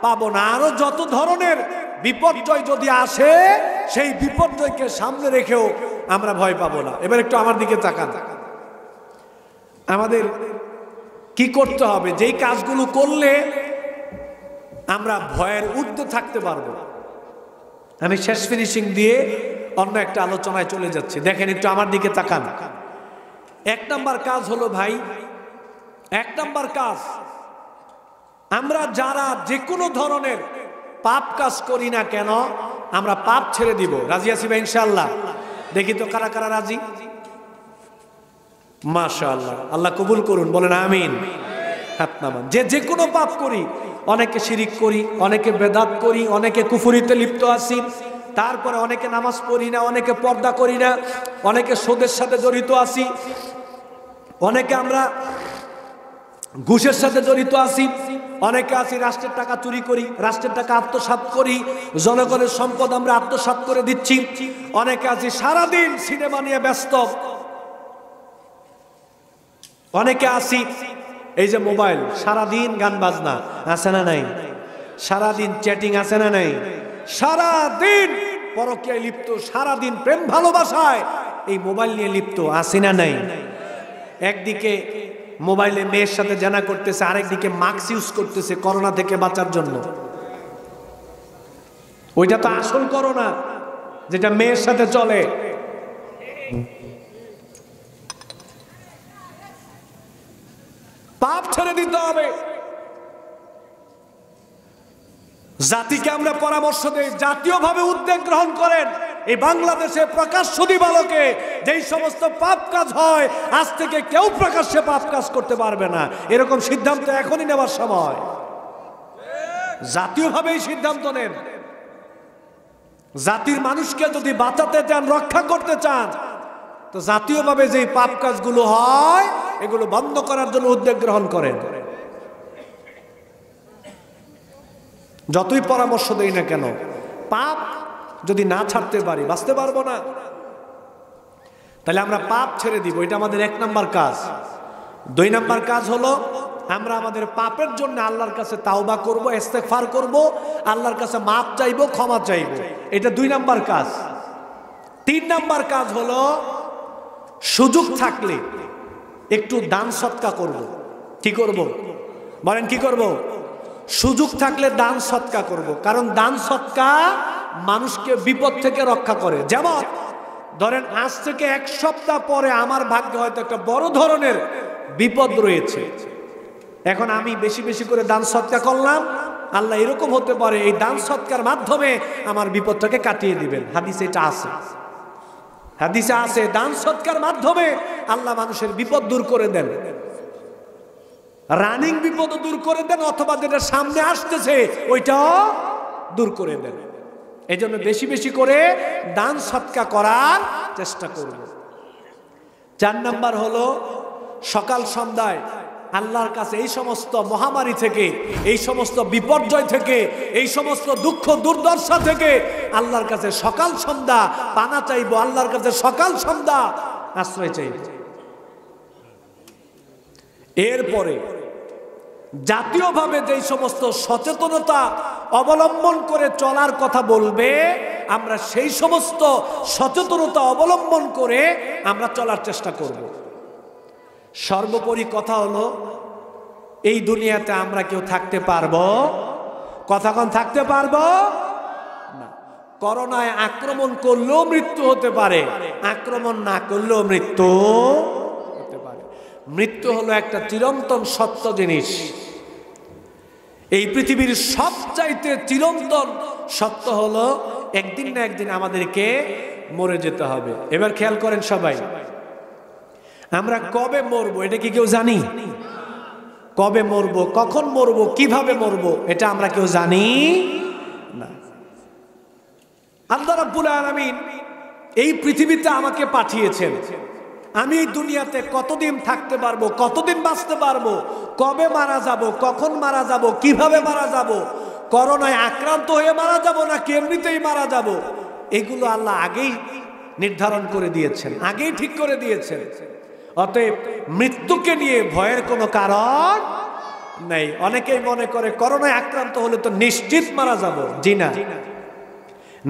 পাবো না। আরো যত ধরনের বিপর্যয় যদি আসে, সেই বিপর্যয়কে সামনে রেখেও আমরা ভয় পাবো না। এবার একটু আমার দিকে তাকান। আমাদের কি করতে হবে? যেই কাজগুলো করলে আমরা ভয়ের ঊর্ধ্বে থাকতে পারবো। আমি শেষ ফিনিশিং দিয়ে অন্য একটা আলোচনায় চলে যাচ্ছি। দেখেন, একটু আমার দিকে তাকান। 1 নাম্বার কাজ হলো ভাই, 1 নাম্বার কাজ, আমরা যারা যে কোনো ধরনের পাপ কাজ করি না কেন, আমরা পাপ ছেড়ে দিব। রাজি আছি ভাই ইনশাআল্লাহ? দেখি তো কারা কারা রাজি। মাশাআল্লাহ, আল্লাহ কবুল করুন, বলেন আমিন। হাত নামান। যে কোনো পাপ করি, অনেকে শিরিক করি, অনেকে বেদাত করি, অনেকে কুফরিতে লিপ্ত আছি, তারপরে অনেকে নামাজ পড়ি না, অনেকে পর্দা করি না, অনেকে সুদের সাথে জড়িত আছি, অনেকে আমরা ঘুষের সাথে জড়িত আছি, অনেকে আছি রাষ্ট্রের টাকা চুরি করি, রাষ্ট্রের টাকা আত্মসাৎ করি, জনগণের সম্পদ আমরা আত্মসাৎ করে দিচ্ছি, অনেকে আছি সারাদিন সিনেমা নিয়ে ব্যস্ত, অনেকে আছি এই যে মোবাইল, সারাদিন গান বাজনা আছে না নাই, সারাদিন চ্যাটিং আছে না নাই, সারাদিন পরকীয়ায় লিপ্ত, সারাদিন প্রেম ভালোবাসায় এই মোবাইল নিয়ে লিপ্ত আছি না নাই। একদিকে মোবাইলে মেয়ের সাথে জানা করতেছে, আরেকদিকে মাস্ক ইউজ করতেছে করোনা থেকে বাঁচার জন্য। ওইটা তো আসল করোনা, যেটা মেয়ের সাথে চলে। পাপ ছেড়ে দিতে হবে। জাতিকে আমরা পরামর্শ দেই, জাতীয়ভাবে উদ্যোগ গ্রহণ করেন। এই বাংলাদেশে প্রকাশ্য দিবালোকে যেই সমস্ত পাপ কাজ হয়, আজ থেকে কেউ প্রকাশ্যে পাপ কাজ করতে পারবে না, এরকম সিদ্ধান্ত এখনই নেওয়ার সময়। জাতীয়ভাবে এই সিদ্ধান্ত নেন। জাতির মানুষকে যদি বাঁচাতে চান, রক্ষা করতে চান, তো জাতীয়ভাবে যেই পাপ কাজগুলো হয় এগুলো বন্ধ করার জন্য উদ্যোগ গ্রহণ করেন। যতই পরামর্শ দেই না কেন, পাপ যদি না ছাড়তে পারি বাঁচতে পারবো না। তাহলে আমরা পাপ ছেড়ে দিব, এটা আমাদের 1 নাম্বার কাজ। 2 নাম্বার কাজ হলো আমরা আমাদের পাপের জন্য আল্লাহর কাছে তাওবা করব, ইস্তেগফার করব, আল্লাহর কাছে মাপ চাইব, ক্ষমা চাইব। এটা 2 নাম্বার কাজ। 3 নাম্বার কাজ হলো সুযোগ থাকলে একটু দান সৎকা করব। কি করব? বলেন কি করব? সুযোগ থাকলে দান সৎকা করব। কারণ দান সৎকা মানুষকে বিপদ থেকে রক্ষা করে। যেমন ধরেন আজ থেকে 1 সপ্তাহ পরে আমার ভাগ্যে হয়তো একটা বড় ধরনের বিপদ রয়েছে। এখন আমি বেশি বেশি করে দান সৎকা করলাম, আল্লাহ এরকম হতে পারে এই দান সৎকার মাধ্যমে আমার বিপদটাকে কাটিয়ে দিবেন। হাদিসে এটা আছে, হাদিসে আছে দান সৎকার মাধ্যমে আল্লাহ মানুষের বিপদ দূর করে দেন, রানিং বিপদ দূর করে দেন, অথবা যেটা সামনে আসতেছে ওইটাও দূর করে দেন। এই জন্য বেশি বেশি করে দান সৎকার করার চেষ্টা করব। 4 নাম্বার হলো সকাল সন্ধ্যায় আল্লাহর কাছে এই সমস্ত মহামারী থেকে, এই সমস্ত বিপর্যয় থেকে, এই সমস্ত দুঃখ দুর্দশা থেকে আল্লাহর কাছে সকাল সন্ধ্যা পানা চাইব, আল্লাহর কাছে সকাল সন্ধ্যা আশ্রয় চাইব। এরপরে জাতীয়ভাবে যেই সমস্ত সচেতনতা অবলম্বন করে চলার কথা বলবে, আমরা সেই সমস্ত সচেতনতা অবলম্বন করে আমরা চলার চেষ্টা করব। সর্বোপরি কথা হলো এই দুনিয়াতে আমরা কেউ থাকতে পারবো, কতক্ষণ থাকতে পারবো না। করোনায় আক্রমণ করলেও মৃত্যু হতে পারে, আক্রমণ না করলেও মৃত্যু হতে পারে। মৃত্যু হলো একটা চিরন্তন সত্য জিনিস। এই পৃথিবীর সবচাইতে চিরন্তন সত্য হলো একদিন না একদিন আমাদেরকে মরে যেতে হবে। এবার খেয়াল করেন সবাই, আমরা কবে মরবো এটা কি কেউ জানি? কবে মরবো, কখন মরবো, কিভাবে মরবো এটা আমরা কেউ জানি না। আল্লাহ রাব্বুল আলামিন এই পৃথিবীতে আমাকে পাঠিয়েছেন, আমি এই দুনিয়াতে কতদিন থাকতে পারবো, কতদিন বাঁচতে পারবো, কবে মারা যাব, কখন মারা যাব, কিভাবে মারা যাব, করোনায় আক্রান্ত হয়ে মারা যাব না এমনিতেই মারা যাব, এগুলো আল্লাহ আগেই নির্ধারণ করে দিয়েছেন, আগেই ঠিক করে দিয়েছেন। অতএব মৃত্যুকে নিয়ে ভয়ের কোনো কারণ নেই। অনেকেই মনে করে করোনায় আক্রান্ত হলে তো নিশ্চিত মারা যাব। জি না,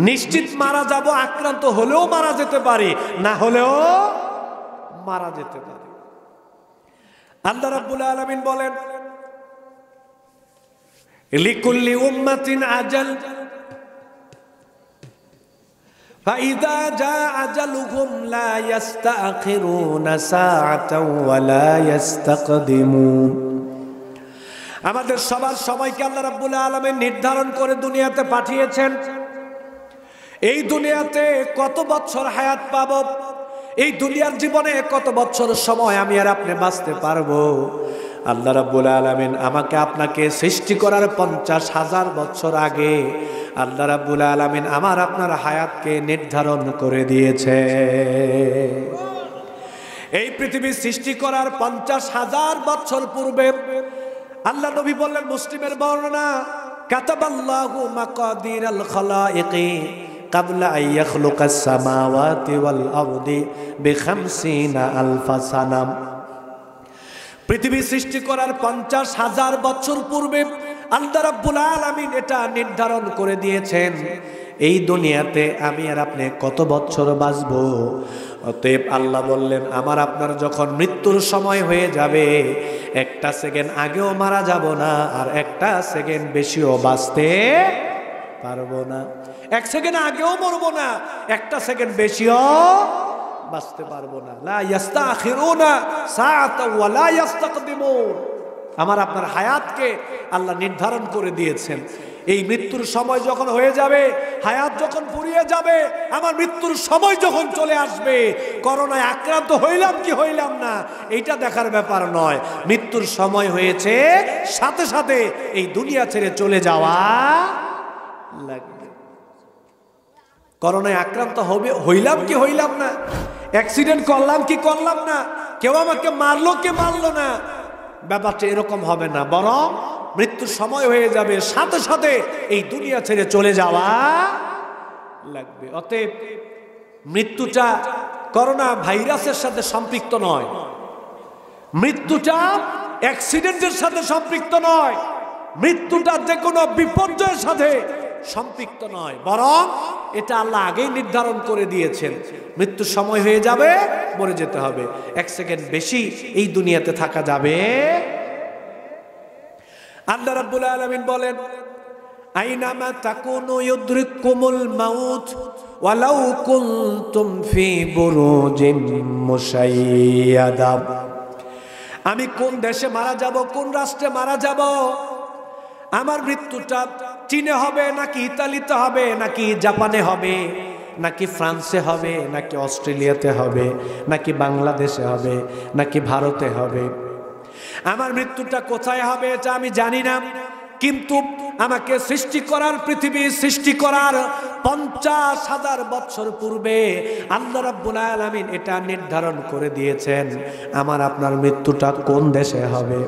নিশ্চিত মারা যাব, আক্রান্ত হলেও মারা যেতে পারে, না হলেও মারা যেতে পারে। আল্লাহ রাব্বুল আলামিন বলেন, লিকুল্লি উম্মাতিন আজাল ফাইযা জা আজালুহুম লা ইস্তাখিরুনা সাআতাও ওয়া লা ইস্তাকদিমুন। আমাদের সবার সময়কে আল্লাহ রাব্বুল আলামিন নির্ধারণ করে দুনিয়াতে পাঠিয়েছেন। এই দুনিয়াতে কত বছর হায়াত পাবো, এই দুনিয়ার জীবনে কত বছর সময় আমি আর আপনি বাঁচতে পারবো, আল্লাহ রাব্বুল আলামিন আমাকে আপনাকে সৃষ্টি করার 50,000 বছর আগে আল্লাহ রাব্বুল আলামিন আমার আপনার হায়াতকে নির্ধারণ করে দিয়েছে। এই পৃথিবী সৃষ্টি করার 50,000 বছর পূর্বে আল্লাহ নবী বললেন, মুসলিমের বর্ণনা, কাতাবাল্লাহু মাকাদিরাল খালাইকি কাবলা আন ইয়াখলুকাস সামাওয়াতি ওয়াল আরদি বি50 আলফা সানা। পৃথিবী সৃষ্টি করার 50,000 বছর পূর্বে আল্লাহ রাব্বুল আলামিন এটা নির্ধারণ করে দিয়েছেন এই দুনিয়াতে আমি আর আপনি কত বছর বাঁচবো। অতএব আল্লাহ বললেন, আমার আপনার যখন মৃত্যুর সময় হয়ে যাবে, একটা সেকেন্ড আগেও মারা যাব না, আর একটা সেকেন্ড বেশিও বাঁচতে পারবো না। 1 সেকেন্ড আগেও মরবো না, একটা সেকেন্ড বেশিও বাঁচতে পারবো না। লা ইস্তাখিরুনা সাআতাও ওয়া লা ইস্তাকদিমুন। আমার আপনার হায়াতকে আল্লাহ নির্ধারণ করে দিয়েছেন। এই মৃত্যুর সময় যখন হয়ে যাবে, হায়াত যখন ফুরিয়ে যাবে, আমার মৃত্যুর সময় যখন চলে আসবে, করোনায় আক্রান্ত হইলাম কি হইলাম না এইটা দেখার ব্যাপার নয়। মৃত্যুর সময় হয়েছে, সাথে সাথে এই দুনিয়া ছেড়ে চলে যাওয়া লাগবে। করোনায় আক্রান্ত হইলাম কি হইলাম না, অ্যাক্সিডেন্ট করলাম কি করলাম না, কেউ আমাকে মারলো কি মারলো না, ব্যাপারটা এরকম হবে না। বরং মৃত্যুর সময় হয়ে যাবে, সাথে সাথে এই দুনিয়া ছেড়ে চলে যাওয়া লাগবে। অতএব মৃত্যুটা করোনা ভাইরাসের সাথে সম্পৃক্ত নয়, মৃত্যুটা অ্যাক্সিডেন্টের সাথে সম্পৃক্ত নয়, মৃত্যুটা যে কোনো বিপর্যয়ের সাথে সম্পৃক্ত নয়, বরং এটা আল্লাহ আগেই নির্ধারণ করে দিয়েছেন। মৃত্যুর সময় হয়ে যাবে, মরে যেতে হবে, 1 সেকেন্ড বেশি এই দুনিয়াতে থাকা যাবে। আল্লাহ রাব্বুল আলামিন বলেন, আইনামা তাকুনু ইউদরিকুমুল মাউত ওয়ালাউ কুনতুম ফি বুরুজিম মুশাইয়াদা। আমি কোন দেশে মারা যাব, কোন রাষ্ট্রে মারা যাব, আমার মৃত্যুটা চীনে হবে নাকি ইতালিতে হবে নাকি জাপানে হবে নাকি ফ্রান্সে হবে নাকি অস্ট্রেলিয়াতে হবে নাকি বাংলাদেশে হবে নাকি ভারতে হবে, আমার মৃত্যুটা কোথায় হবে এটা আমি জানি না। কিন্তু আমাকে সৃষ্টি করার, পৃথিবী সৃষ্টি করার 50,000 বছর পূর্বে আল্লাহ রাব্বুল আলামিন এটা নির্ধারণ করে দিয়েছেন আমার আপনার মৃত্যুটা কোন দেশে হবে,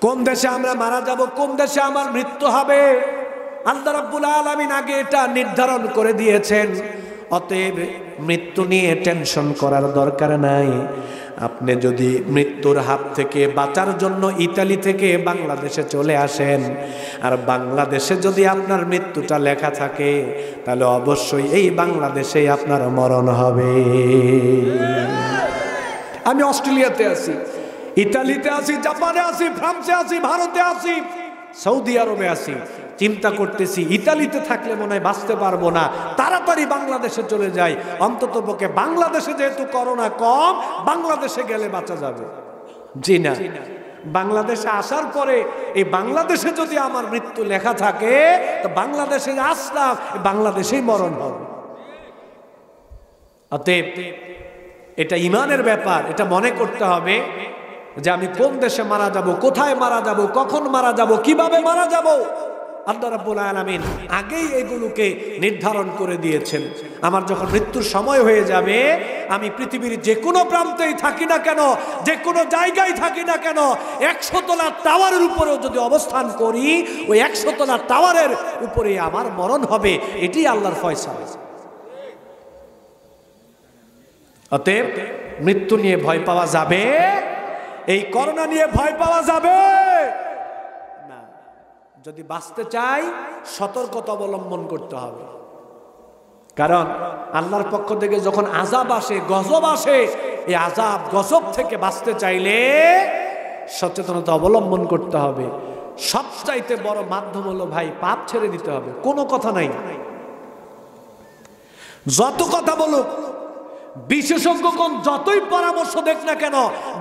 কোন দেশে আমরা মারা যাব, কোন দেশে আমার মৃত্যু হবে। আল্লাহ রাব্বুল আলামিন আগে এটা নির্ধারণ করে দিয়েছেন। অতএব মৃত্যু নিয়ে টেনশন করার দরকার নাই। আপনি যদি মৃত্যুর হাত থেকে বাঁচার জন্য ইতালি থেকে বাংলাদেশে চলে আসেন, আর বাংলাদেশে যদি আপনার মৃত্যুটা লেখা থাকে, তাহলে অবশ্যই এই বাংলাদেশেই আপনার মরণ হবে। আমি অস্ট্রেলিয়াতে আছি, ইতালিতে আছি, জাপানে আছি, ফ্রান্সে আছি, ভারতে আছি, সৌদি আরবে আছি, চিন্তা করতেছি ইতালিতে থাকলে মনে হয় বাঁচতে পারবো না, তাড়াতাড়ি বাংলাদেশে চলে যাই, অন্তত পক্ষে বাংলাদেশে যেহেতু করোনা কম, বাংলাদেশে গেলে বাঁচা যাবে। জি না, বাংলাদেশে আসার পরে এই বাংলাদেশে যদি আমার মৃত্যু লেখা থাকে, তো বাংলাদেশে আসলাম, বাংলাদেশেই মরণ হবে। অতএব এটা ঈমানের ব্যাপার, এটা মনে করতে হবে যে আমি কোন দেশে মারা যাব, কোথায় মারা যাব, কখন মারা যাব, কিভাবে মারা যাব। আল্লাহ রাব্বুল আলামিন আগেই এগুলোকে নির্ধারণ করে দিয়েছেন। আমার যখন মৃত্যুর সময় হয়ে যাবে, আমি পৃথিবীর যে কোনো প্রান্তেই থাকি না কেন, যে কোনো জায়গায় থাকি না কেন, 100 তলার টাওয়ারের উপরেও যদি অবস্থান করি, ওই 100 তলার টাওয়ারের উপরে আমার মরণ হবে। এটি আল্লাহর ফয়সালা। অতএব মৃত্যু নিয়ে ভয় পাওয়া যাবে, এই করোনা নিয়ে ভয় পাওয়া যাবে না। যদি বাঁচতে চাই, সতর্কতা অবলম্বন করতে হবে। কারণ আল্লাহর পক্ষ থেকে যখন আযাব আসে, গজব আসে, এই আযাব গজব থেকে বাঁচতে চাইলে সচেতনতা অবলম্বন করতে হবে। সবচাইতে বড় মাধ্যম হলো ভাই, পাপ ছেড়ে দিতে হবে। কোনো কথা নাই, যত কথা বলুক, বিশেষজ্ঞগণ যতই পরামর্শ দেখ না কেন,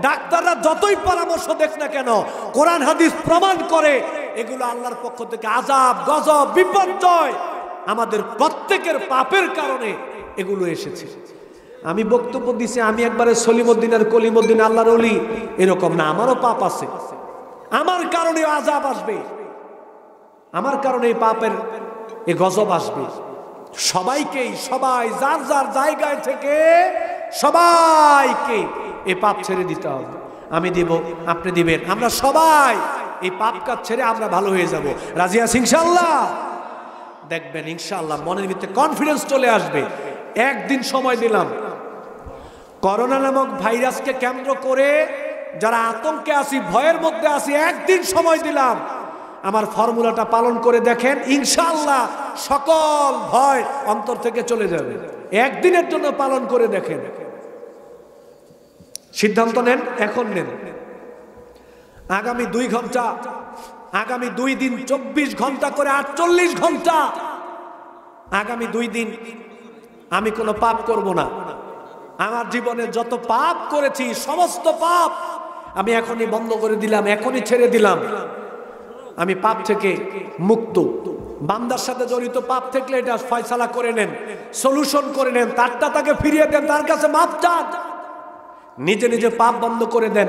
ডাক্তাররা যতই পরামর্শ দেখ না কেন, কোরআন হাদিস প্রমাণ করে এগুলো আল্লাহর পক্ষ থেকে আযাব, গজব, বিপর্যয় আমাদের প্রত্যেকের পাপের কারণে এগুলো এসেছে। আমি বক্তব্য দিছি, আমি একবারে সলিমউদ্দিন আর কলিমউদ্দিন আল্লাহর ওলি এরকম না। আমারও পাপ আছে, আমার কারণে আযাব আসবে, আমার কারণে এই পাপের এই গজব আসবে। সবাইকেই, সবাই যার যার জায়গায় থেকে সবাইকে এই পাপ ছেড়ে দিতে হবে। আমি দিব, আপনি দিবেন, আমরা সবাই এই পাপ কাজ ছেড়ে আমরা ভালো হয়ে যাব। রাজি আছি ইনশাআল্লাহ? দেখবেন ইনশাআল্লাহ মনের ভিতরে কনফিডেন্স চলে আসবে। একদিন সময় দিলাম, করোনা নামক ভাইরাসকে কেন্দ্র করে যারা আতঙ্কে আছি, ভয়ের মধ্যে আছি, একদিন সময় দিলাম। আমার ফর্মুলাটা পালন করে দেখেন, ইনশাআল্লাহ সকল ভয় অন্তর থেকে চলে যাবে। একদিনের জন্য পালন করে দেখেন, সিদ্ধান্ত নেন, এখন নেন। আগামী 2 ঘন্টা, আগামী 2 দিন 24 ঘন্টা করে 48 ঘন্টা, আগামী 2 দিন আমি কোনো পাপ করব না। আমার জীবনে যত পাপ করেছি, সমস্ত পাপ আমি এখনই বন্ধ করে দিলাম, এখনই ছেড়ে দিলাম। আমি পাপ থেকে মুক্ত। বান্দার সাথে জড়িত পাপ থাকলে এটা ফয়সালা করে নেন, সলিউশন করে নেন, তারটা তাকে ফিরিয়ে দেন, তার কাছে মাফ চান, নিজে নিজে পাপ বন্ধ করে দেন।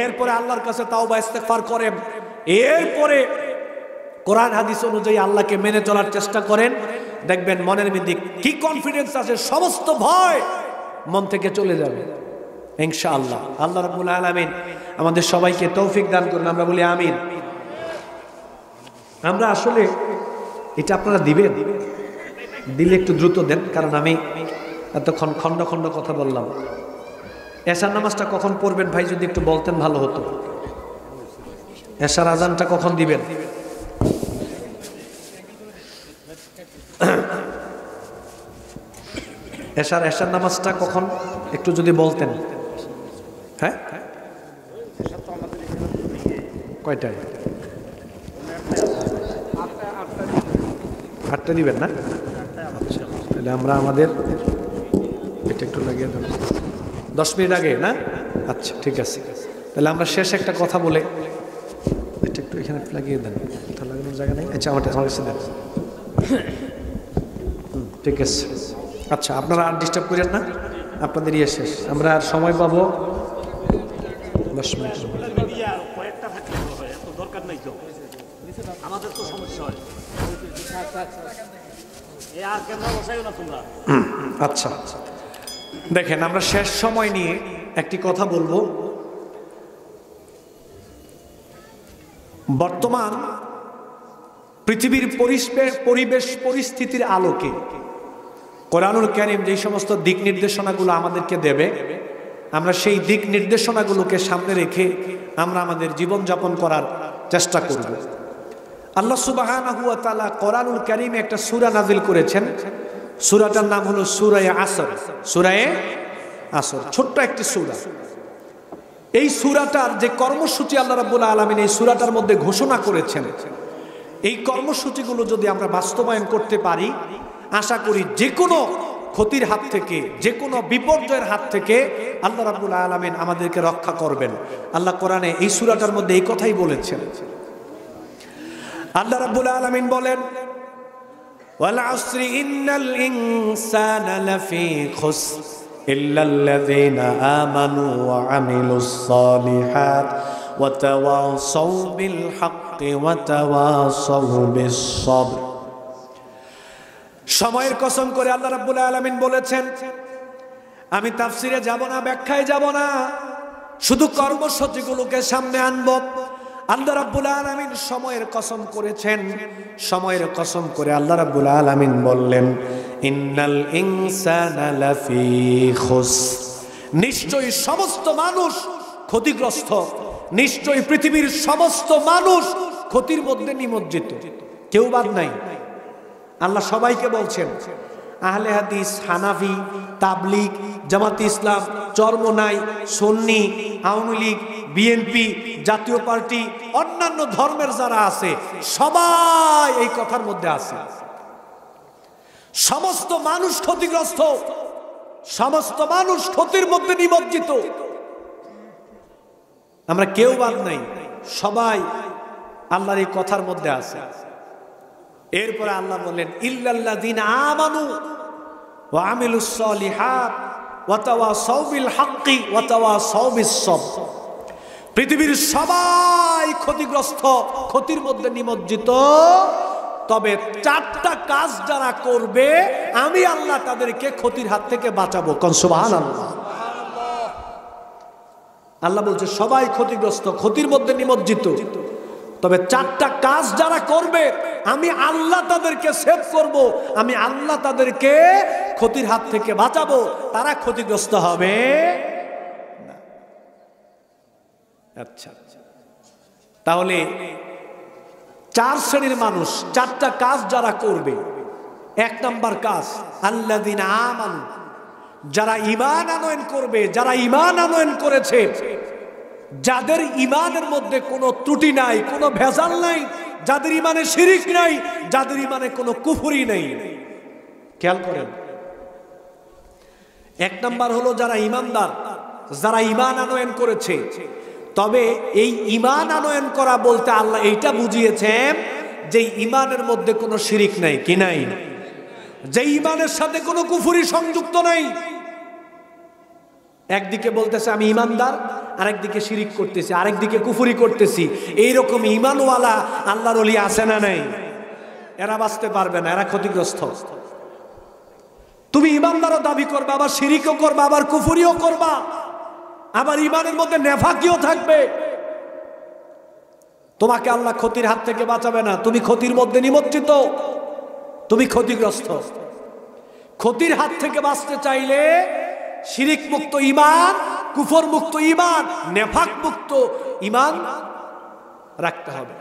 এরপরে আল্লাহর কাছে তাওবা ইস্তেগফার করেন। এরপরে কোরআন হাদিস অনুযায়ী আল্লাহকে মেনে চলার চেষ্টা করেন। দেখবেন মনের মধ্যে কি কনফিডেন্স আছে, সমস্ত ভয় মন থেকে চলে যাবে ইনশাআল্লাহ। আল্লাহ রাব্বুল আলামিন আমাদের সবাইকে তৌফিক দান করুন, আমরা বলি আমিন। আমরা আসলে এটা আপনারা দিবেন, দিলে একটু দ্রুত দেন, কারণ আমি এতক্ষণ খন্ড খন্ড কথা বললাম। এশার নামাজটা কখন পড়বেন ভাই, যদি একটু বলতেন ভালো হতো। এশার আজানটা কখন দিবেন? এশার নামাজটা কখন একটু যদি বলতেন। হ্যাঁ, কয়টায়? 8টা দিবেন না? আচ্ছা, তাহলে আমরা আমাদের এটা একটু লাগিয়ে দেব 10 মিনিট আগে না? আচ্ছা ঠিক আছে, তাহলে আমরা শেষ একটা কথা বলে এটা একটু এখানে লাগিয়ে দেন, কোথাও লাগানোর জায়গা নেই। আচ্ছা আমার কাছে দেন। ঠিক আছে, আচ্ছা আপনারা আর ডিস্টার্ব করেন না, আপনাদের ইয়ে শেষ, আমরা আর সময় পাবো 10 মিনিট। আমাদের তো সমস্যা হয়। আচ্ছা দেখেন, আমরা শেষ সময় নিয়ে একটি কথা বলবো। বর্তমান পৃথিবীর পরিবেশ পরিস্থিতির আলোকে কোরআনুল কারীম যে সমস্ত দিক নির্দেশনাগুলো আমাদেরকে দেবে, আমরা সেই দিক নির্দেশনাগুলোকে সামনে রেখে আমরা আমাদের জীবনযাপন করার চেষ্টা করব। আল্লাহ সুবহানাহু ওয়া তাআলা কোরআনুল কারীমে একটা সূরা নাযিল করেছেন। সূরাটার নাম হলো সূরা আসর। সূরা আসর ছোট্ট একটি সূরা। এই সূরাটার যে কর্মসূচি আল্লাহ রাব্বুল আলামিন এই সূরাটার মধ্যে ঘোষণা করেছেন, এই কর্মসূচিগুলো যদি আমরা বাস্তবায়ন করতে পারি, আশা করি যে কোনো ক্ষতির হাত থেকে, যে কোনো বিপর্যয়ের হাত থেকে আল্লাহ রাব্বুল আলামিন আমাদেরকে রক্ষা করবেন। আল্লাহ কোরআনে এই সূরাটার মধ্যে এই কথাই বলেছেন। আল্লাহ রাব্বুল আলামিন বলেন, ওয়াল আসরি ইন্নাল ইনসানা লাফি খুসর ইল্লাল্লাযীনা আমানু ওয়া আমিলুস সালিহাত ওয়া তাওয়াসাউ বিল হাক্কি ওয়া তাওয়াসাউ বিস সবর। সময়ের কসম করে আল্লাহ রাব্বুল আলামিন বলেছেন, আমি তাফসিরে যাব না, ব্যাখ্যায় যাব না, শুধু কর্মসূচিগুলোকে সামনে আনব। আল্লাহ রাব্বুল আলামিন সময়ের কসম করেছেন। সময়ের কসম করে আল্লাহ রাব্বুল আলামিন বললেন, ইন্নাল ইনসানা লাফি খুসর, নিশ্চয়ই সমস্ত মানুষ ক্ষতিগ্রস্ত, নিশ্চয়ই পৃথিবীর সমস্ত মানুষ ক্ষতির মধ্যে নিমজ্জিত, কেউ বাদ নাই। আল্লাহ সবাইকে বলছেন, আহলে হাদিস, হানাফি, তাবলিগ, জামাতে ইসলাম, চরমোনাই, সুন্নি, আওয়ামী লীগ, বিএনপি, জাতীয় পার্টি, অন্যান্য ধর্মের যারা আছে সবাই এই কথার মধ্যে আছে। সমস্ত মানুষ ক্ষতিগ্রস্ত, সমস্ত মানুষ ক্ষতির মধ্যে নিমজ্জিত, আমরা কেউ বাদ নাই, সবাই আল্লাহর এই কথার মধ্যে আছে। এরপরে আল্লাহ বললেন, ইল্লাল্লাযীনা আমানু ওয়া আমিলুস সালিহাত ওয়া তাওয়াসাউ বিল হাক্কি ওয়া তাওয়াসাউ বিস সবর। পৃথিবীর সবাই ক্ষতিগ্রস্ত, ক্ষতির মধ্যে নিমজ্জিত, তবে 4টা কাজ যারা করবে আমি আল্লাহ তাদেরকে ক্ষতির হাত থেকে বাঁচাবো। কোন সুবহানাল্লাহ। আল্লাহ বলছে সবাই ক্ষতিগ্রস্ত, ক্ষতির মধ্যে নিমজ্জিত, তবে 4টা কাজ যারা করবে আমি আল্লাহ তাদেরকে সেভ করব, আমি আল্লাহ তাদেরকে ক্ষতির হাত থেকে বাঁচাবো, তারা ক্ষতিগ্রস্ত হবে না। আচ্ছা, তাহলে 4 শ্রেণীর মানুষ, 4টা কাজ যারা করবে। 1 নাম্বার কাজ, আল্লাযীনা আমানু, যারা ঈমান আনয়ন করবে, যারা ঈমান আনয়ন করেছে, যাদের ঈমানের মধ্যে কোনো ত্রুটি নাই, কোনো ভেজাল নাই, যাদের ঈমানে শিরিক নাই, যাদের ঈমানে কোনো কুফরি নাই। খেয়াল করেন, 1 নাম্বার হলো যারা ঈমানদার, যারা ঈমান আনয়ন করেছে। তবে এই ঈমান আনয়ন করা বলতে আল্লাহ এইটা বুঝিয়েছেন যে ঈমানের মধ্যে কোনো শিরিক নাই, কি নাই, যে ঈমানের সাথে কোনো কুফরি সংযুক্ত নাই। একদিকে বলতেছে আমি ঈমানদার, আরেকদিকে শিরিক করতেছি, আরেকদিকে কুফরি করতেছি। এইরকম ঈমানওয়ালা আল্লাহর ওলি আছে না নাই? এরা বাঁচতে পারবে না, এরা ক্ষতিগ্রস্ত। তুমি ঈমানদারও দাবি করবা, আবার শিরিকও করবা, আবার কুফরিও করবা, আবার ঈমানের মধ্যে নেফাকিও থাকবে, তোমাকে আল্লাহ ক্ষতির হাত থেকে বাঁচাবে না। তুমি ক্ষতির মধ্যে নিমজ্জিত, তুমি ক্ষতিগ্রস্ত। ক্ষতির হাত থেকে বাঁচতে চাইলে শিরিক মুক্ত ঈমান, কুফর মুক্ত ঈমান, নেফাক মুক্ত ঈমান রাখতে হবে।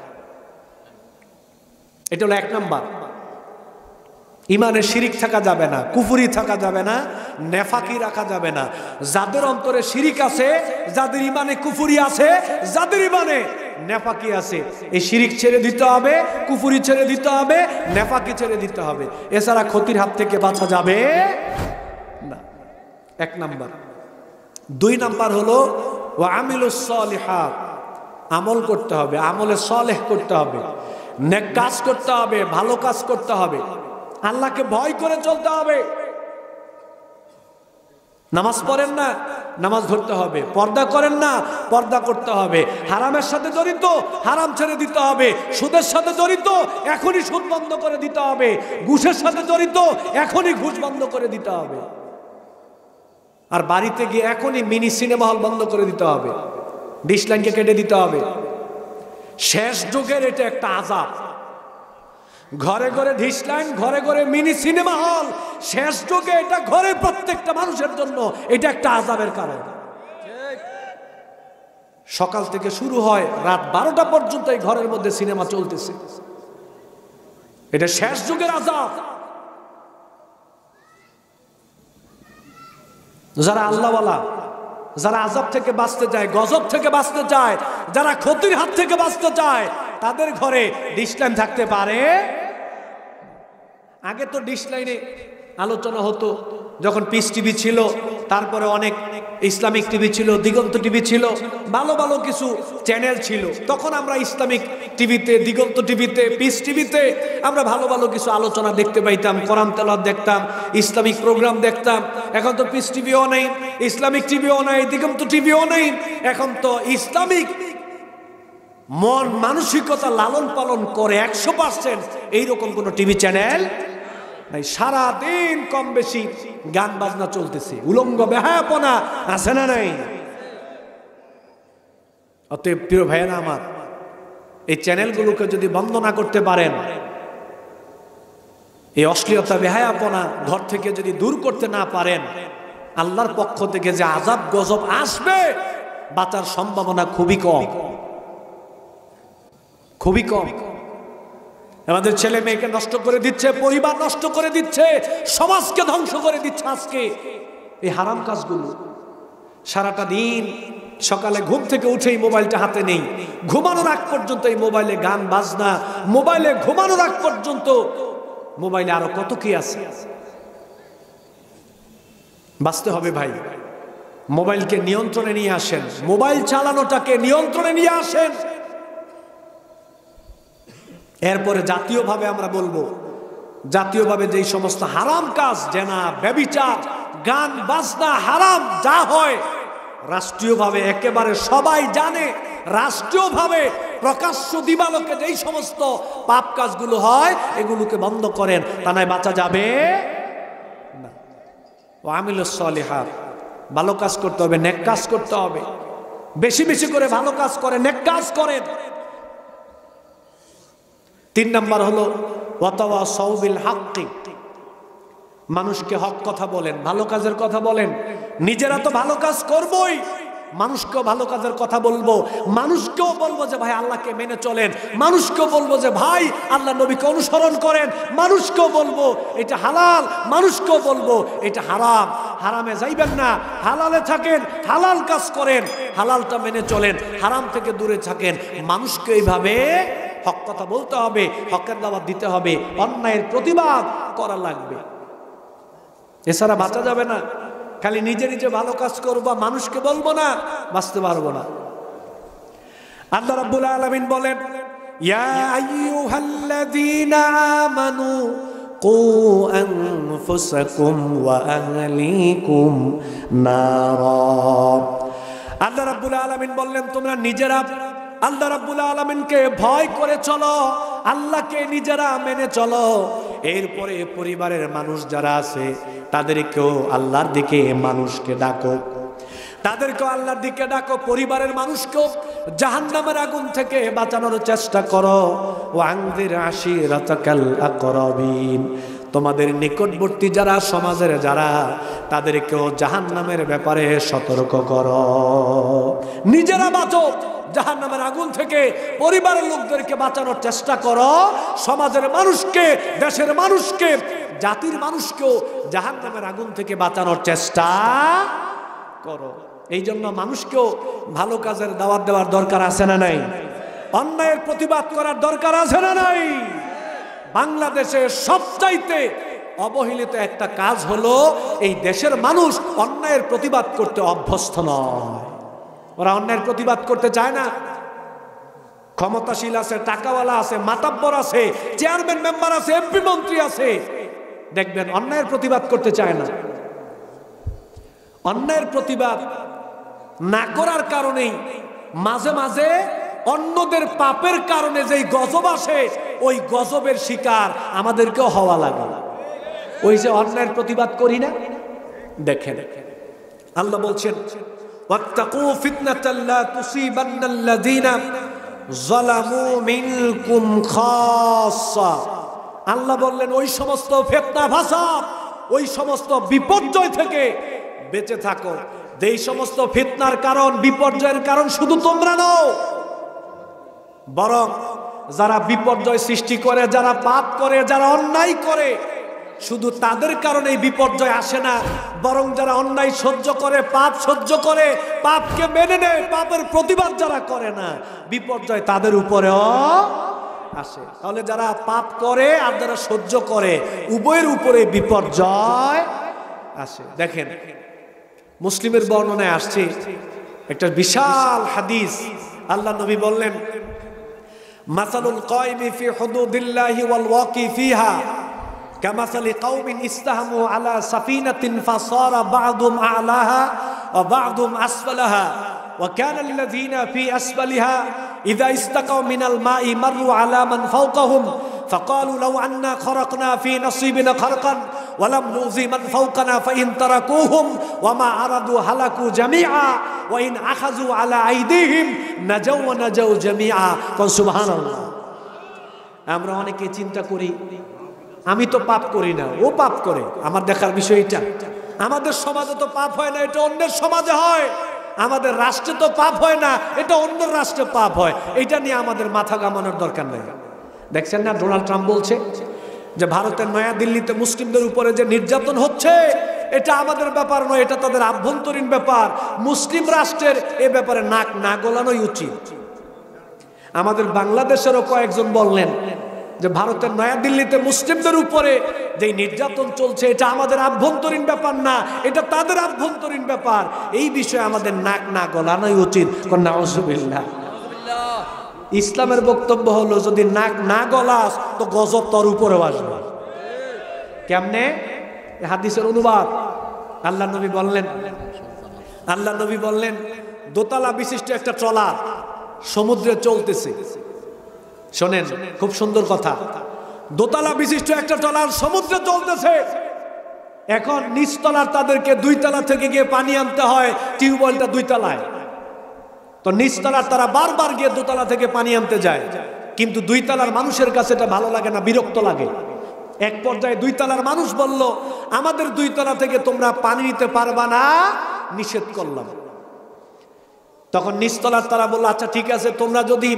এটা হলো 1 নাম্বার। ঈমানে শিরিক থাকা যাবে না, কুফরি থাকা যাবে না, নেফাকি রাখা যাবে না। যাদের অন্তরে শিরিক আছে, যাদের ঈমানে কুফরি আছে, যাদের ঈমানে নেফাকি আছে, এই শিরিক ছেড়ে দিতে হবে, কুফরি ছেড়ে দিতে হবে, নেফাকি ছেড়ে দিতে হবে। এছাড়া ক্ষতির হাত থেকে বাঁচা যাবে না। 1 নাম্বার। 2 নাম্বার হলো ওয়া আমিলুস সালিহাত আমল করতে হবে, আমলে সলেহ করতে হবে, নেক কাজ করতে হবে, ভালো কাজ করতে হবে, আল্লাহকে ভয় করে চলতে হবে। নামাজ পড়েন না, নামাজ ধরতে হবে। পর্দা করেন না, পর্দা করতে হবে। হারামের সাথে জড়িত, হারাম ছেড়ে দিতে হবে। সুদের সাথে জড়িত, এখনই সুদ বন্ধ করে দিতে হবে। ঘুষের সাথে জড়িত, এখনই ঘুষ বন্ধ করে দিতে হবে। আর বাড়িতে গিয়ে এখনই মিনি সিনেমা হল বন্ধ করে দিতে হবে, ডিশ লাইনকে কেটে দিতে হবে। শেষ যুগের এটা একটা আযাব। ঘরে ঘরে ডিশ লাইন, ঘরে ঘরে মিনি সিনেমা হল, শেষ যুগে এটা ঘরে প্রত্যেকটা মানুষের জন্য এটা একটা আযাবের কারণ। সকাল থেকে শুরু হয়, রাত 12টা পর্যন্ত এই ঘরের মধ্যে সিনেমা চলতেছে। এটা শেষ যুগের আযাব। যারা আল্লাহওয়ালা, যারা আযাব থেকে বাঁচতে চায়, গজব থেকে বাঁচতে চায়, যারা ক্ষতির হাত থেকে বাঁচতে চায়, তাদের ঘরে ডিশ লাইন থাকতে পারে। আগে তো ডিশ লাইনে আলোচনা হতো যখন পিস টিভি ছিল, তারপরে অনেক ইসলামিক টিভি ছিল, দিগন্ত টিভি ছিল, ভালো ভালো কিছু চ্যানেল ছিল। তখন আমরা ইসলামিক টিভিতে, দিগন্ত টিভিতে, পিস টিভিতে আমরা ভালো ভালো কিছু আলোচনা দেখতে পাইতাম, কোরআন তেলাওয়াত দেখতাম, ইসলামিক প্রোগ্রাম দেখতাম। এখন তো পিস টিভিও নেই, ইসলামিক টিভিও নাই, দিগন্ত টিভিও নেই। এখন তো ইসলামিক মন মানসিকতা লালন পালন করে 100% এইরকম কোন টিভি চ্যানেল নাই। সারাদিন কম বেশি গান বাজনা চলতেছে, উলঙ্গ বেহায়াপনা আছে না নাই? অতএব প্রিয় ভাইয়েরা আমার, এই চ্যানেলগুলোকে যদি বন্ধ না করতে পারেন, এই অশ্লীলতা বেহায়াপনা ঘর থেকে যদি দূর করতে না পারেন, আল্লাহর পক্ষ থেকে যে আযাব গজব আসবে, বাঁচার সম্ভাবনা খুবই কম, খুবই কম। আমাদের ছেলে মেয়েকে নষ্ট করে দিচ্ছে, পরিবার নষ্ট করে দিচ্ছে, সমাজকে ধ্বংস করে দিচ্ছে আজকে এই হারাম কাজগুলো। সারাটা দিন সকালে ঘুম থেকে উঠেই মোবাইলটা হাতে নেই, ঘুমানোর আগ পর্যন্ত এই মোবাইলে গান বাজনা, মোবাইলে ঘুমানোর আগ পর্যন্ত মোবাইলে আরো কত কি আছে। বাঁচতে হবে ভাই, মোবাইলকে নিয়ন্ত্রণে নিয়ে আসেন, মোবাইল চালানোটাকে নিয়ন্ত্রণে নিয়ে আসেন। এরপরে জাতীয়ভাবে আমরা বলবো, জাতীয়ভাবে যেই সমস্ত হারাম কাজ, জেনা, ব্যভিচার, গান বাজনা, হারাম যা হয়, রাষ্ট্রীয়ভাবে একেবারে সবাই জানে, রাষ্ট্রীয়ভাবে প্রকাশ্য দিবালোকে যেই সমস্ত পাপ কাজগুলো হয়, এগুলোকে বন্ধ করেন, তা নয় বাঁচা যাবে না। ওয়া আমিলুস সলিহাত, ভালো কাজ করতে হবে, নেক কাজ করতে হবে, বেশি বেশি করে ভালো কাজ করেন, নেক কাজ করেন। 3 নাম্বার হলো ওয়াতাওয়াসাউ বিল হাক্কি, মানুষকে হক কথা বলেন, ভালো কাজের কথা বলেন। নিজেরা তো ভালো কাজ করবই, মানুষকেও ভালো কাজের কথা বলবো, মানুষকেও বলবো যে ভাই আল্লাহকে মেনে চলেন, মানুষকেও বলবো যে ভাই আল্লাহ নবীকে অনুসরণ করেন, মানুষকেও বলবো এটা হালাল, মানুষকেও বলবো এটা হারাম। হারামে যাইবেন না, হালালে থাকেন, হালাল কাজ করেন, হালালটা মেনে চলেন, হারাম থেকে দূরে থাকেন। মানুষকে এইভাবে হক কথা বলতে হবে, হকের দাওয়াত দিতে হবে, অন্যায়ের প্রতিবাদ করা লাগবে, এছাড়া বাঁচা যাবে না। খালি নিজে নিজে ভালো কাজ করবো, মানুষকে বলবো না, বাঁচতে পারবো না। আল্লাহ রাব্বুল আলামিন বলেন, ইয়া আইয়ুহাল্লাযীনা আমানু কু আনফুসাকুম ওয়া আহলিকুম নারা। আল্লাহ রাব্বুল আলামিন বললেন, তোমরা নিজেরা আল্লাহ রাব্বুল আলামিনকে ভয় করে চলো, আল্লাহকে নিজেরা মেনে চলো, এরপরে পরিবারের মানুষ যারা আছে তাদেরকেও আল্লাহর দিকে, মানুষকে ডাকো, তাদেরকেও আল্লাহর দিকে ডাকো, পরিবারের মানুষকেও জাহান্নামের আগুন থেকে বাঁচানোর চেষ্টা করো। ওয়ানজির আশিরাতাকাল আকরাবিন, তোমাদের নিকটবর্তী যারা, সমাজের যারা, তাদেরকেও জাহান্নামের ব্যাপারে সতর্ক করো। নিজেরা বাঁচো জাহান্নামের আগুন থেকে, পরিবারের লোকদেরকে বাঁচানোর চেষ্টা করো, সমাজের মানুষকে, দেশের মানুষকে, জাতির মানুষকেও জাহান্নামের আগুন থেকে বাঁচানোর চেষ্টা করো। এই জন্য মানুষকেও ভালো কাজের দাওয়াত দেওয়ার দরকার আছে না নাই? অন্যায়ের প্রতিবাদ করার দরকার আছে না নাই? বাংলাদেশে সবচাইতে অবহেলিত একটা কাজ হলো, এই দেশের মানুষ অন্যায়ের প্রতিবাদ করতে অভ্যস্ত নয়। ওরা অন্যায়ের প্রতিবাদ করতে চায় না, ক্ষমতাশীল আছে, টাকাওয়ালা আছে, মাতাব্বর আছে, চেয়ারম্যান মেম্বার আছে, এমপি মন্ত্রী আছে, দেখবেন অন্যায়ের প্রতিবাদ করতে চায় না। অন্যায়ের প্রতিবাদ না করার কারণেই মাঝে মাঝে অন্যদের পাপের কারণে যেই গজব আসে, ওই গজবের শিকার আমাদেরকেও হওয়া লাগে। ওই যে অন্যায়ের প্রতিবাদ করি না, দেখেন আল্লাহ বলছেন ওয়াত্তাকু ফিতনাতাল লা তুসিবান্নাল্লাযীনা যালামু মিনকুম খাসসা। আল্লাহ বললেন ওই সমস্ত ফিতনা ফাসাদ, ওই সমস্ত বিপর্যয় থেকে বেঁচে থাকো। যেই সমস্ত ফিতনার কারণ, বিপর্যয়ের কারণ শুধু তোমরা নও, বরং যারা বিপর্যয় সৃষ্টি করে, যারা পাপ করে, যারা অন্যায় করে, শুধু তাদের কারণে বিপর্যয় আসে না, বরং যারা অন্যায় সহ্য করে, পাপ সহ্য করে, পাপকে মেনে নেয়, পাপের প্রতিবাদ যারা করে না, বিপর্যয় তাদের উপরেও আসে। তাহলে যারা পাপ করে আর যারা সহ্য করে, উভয়ের উপরে বিপর্যয় আসে। দেখেন মুসলিমের বর্ণনায় আসছে একটা বিশাল হাদিস। আল্লাহ নবী বললেন মাসালুল কায়মি ফি হুদুদিল্লাহি ওয়াল ওয়াকি ফিহা কামাসালি কওমিন ইসতাহামু আলা সাফিনাতিন ফাসারা বা'দুম আ'লাহা ওয়া বা'দুম আসফালাহা ওয়া কানা আল্লাযীনা ফি আসফালিহা ইযা ইসতাকাউ মিনাল মা'i মাররু আলা মান ফাওকাহুম فقالوا لو أننا خرقنا في نصيبنا خرقا ولم نؤذي من فوقنا فإن تركوهم وما عرضوا هلكوا جميعا وإن أخذوا على أيديهم نجوا ونجوا جميعا فسبحان الله। আমরা অনেকে চিন্তা করি আমি তো পাপ করি না, ও পাপ করে, আমার দেখার বিষয় এটা। আমাদের সমাজে তো পাপ হয় না, এটা অন্যের সমাজে হয়। আমাদের রাষ্ট্রে তো পাপ হয় না, এটা অন্যের রাষ্ট্রে পাপ হয়। এটা নিয়ে আমাদের মাথা ঘামানোর দরকার নেই। দেখছেন না ডোনাল্ড ট্রাম্প বলছে যে ভারতের নয়া দিল্লিতে মুসলিমদের উপরে যে নির্যাতন হচ্ছে, এটা আমাদের ব্যাপার নয়, এটা তাদের আভ্যন্তরীণ ব্যাপার। মুসলিম রাষ্ট্রের এ ব্যাপারে নাক না গলানোই উচিত। আমাদের বাংলাদেশেরও কয়েকজন বললেন যে ভারতের নয়া দিল্লিতে মুসলিমদের উপরে যে নির্যাতন চলছে, এটা আমাদের আভ্যন্তরীণ ব্যাপার না, এটা তাদের আভ্যন্তরীণ ব্যাপার। এই বিষয়ে আমাদের নাক না গলানোই উচিত। নাউজুবিল্লাহ। ইসলামের বক্তব্য হলো যদি নাক না গলাস তো গজব তোর উপরেও আসবে। কেমনে? হাদিসের অনুবাদ। আল্লাহ নবী বললেন দোতলা বিশিষ্ট একটা ট্রলার সমুদ্রে চলতেছে। শোনেন খুব সুন্দর কথা। দোতলা বিশিষ্ট একটা ট্রলার সমুদ্রে চলতেছে। এখন নিচতলার তাদেরকে 2 তলা থেকে গিয়ে পানি আনতে হয়, টিউবওয়েলটা 2 তলায়। তো নিচতলার তারা বারবার গিয়ে 2 তলা থেকে পানি আনতে যায়, কিন্তু 2 তলার মানুষের কাছে এটা ভালো লাগে না, বিরক্ত লাগে। এক পর্যায়ে 2 তলার মানুষ বলল আমাদের 2 তলা থেকে তোমরা পানি নিতে পারবা না, নিষেধ করলাম। তখন নিচতলার তারা বলল আচ্ছা ঠিক আছে, তোমরা যদি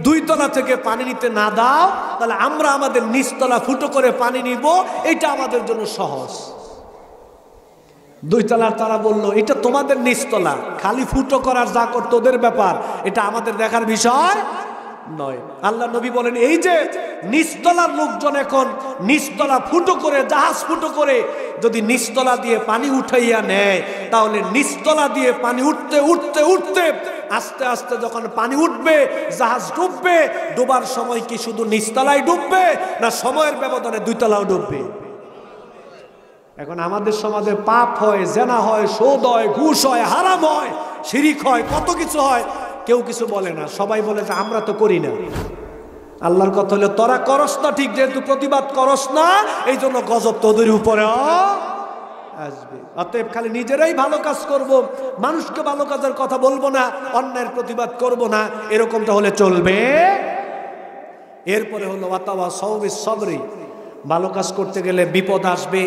2 তলা থেকে পানি নিতে না দাও তাহলে আমরা আমাদের নিচতলা ফুটো করে পানি নিব, এটা আমাদের জন্য সহজ। 2 তলার তারা বলল এটা তোমাদের নিচতলা, খালি ফুটো করার যা করতে ওদের ব্যাপার, এটা আমাদের দেখার বিষয় নয়। আল্লাহ নবী বলেন এই যে নিচতলার লোকজন এখন নিচতলা ফুটো করে, জাহাজ ফুটো করে যদি নিচতলা দিয়ে পানি উঠাইয়া নেয়, তাহলে নিচতলা দিয়ে পানি উঠতে উঠতে উঠতে আস্তে আস্তে যখন পানি উঠবে জাহাজ ডুববে। ডোবার সময় কি শুধু নিচতলায় ডুববে, না সময়ের ব্যবধানে 2 তলাও ডুববে? এখন আমাদের সমাজে পাপ হয়, জেনা হয়, সুদ হয়, ঘুষ হয়, হারাম হয়, শিরিক হয়, কত কিছু হয়, কেউ কিছু বলে না। সবাই বলে যে আমরা তো করি না। আল্লাহর কথা হলো তোরা করস না ঠিক, যেহেতু প্রতিবাদ করস না এই জন্য গজব তোদের উপরে আসবে। অতএব খালি নিজেরাই ভালো কাজ করব, মানুষকে ভালো কাজের কথা বলবো না, অন্যায়ের প্রতিবাদ করব না, এরকমটা হলে চলবে। এরপরে হলো ওয়াতাওয়াসাউ বিস সাবরি। ভালো কাজ করতে গেলে বিপদ আসবে,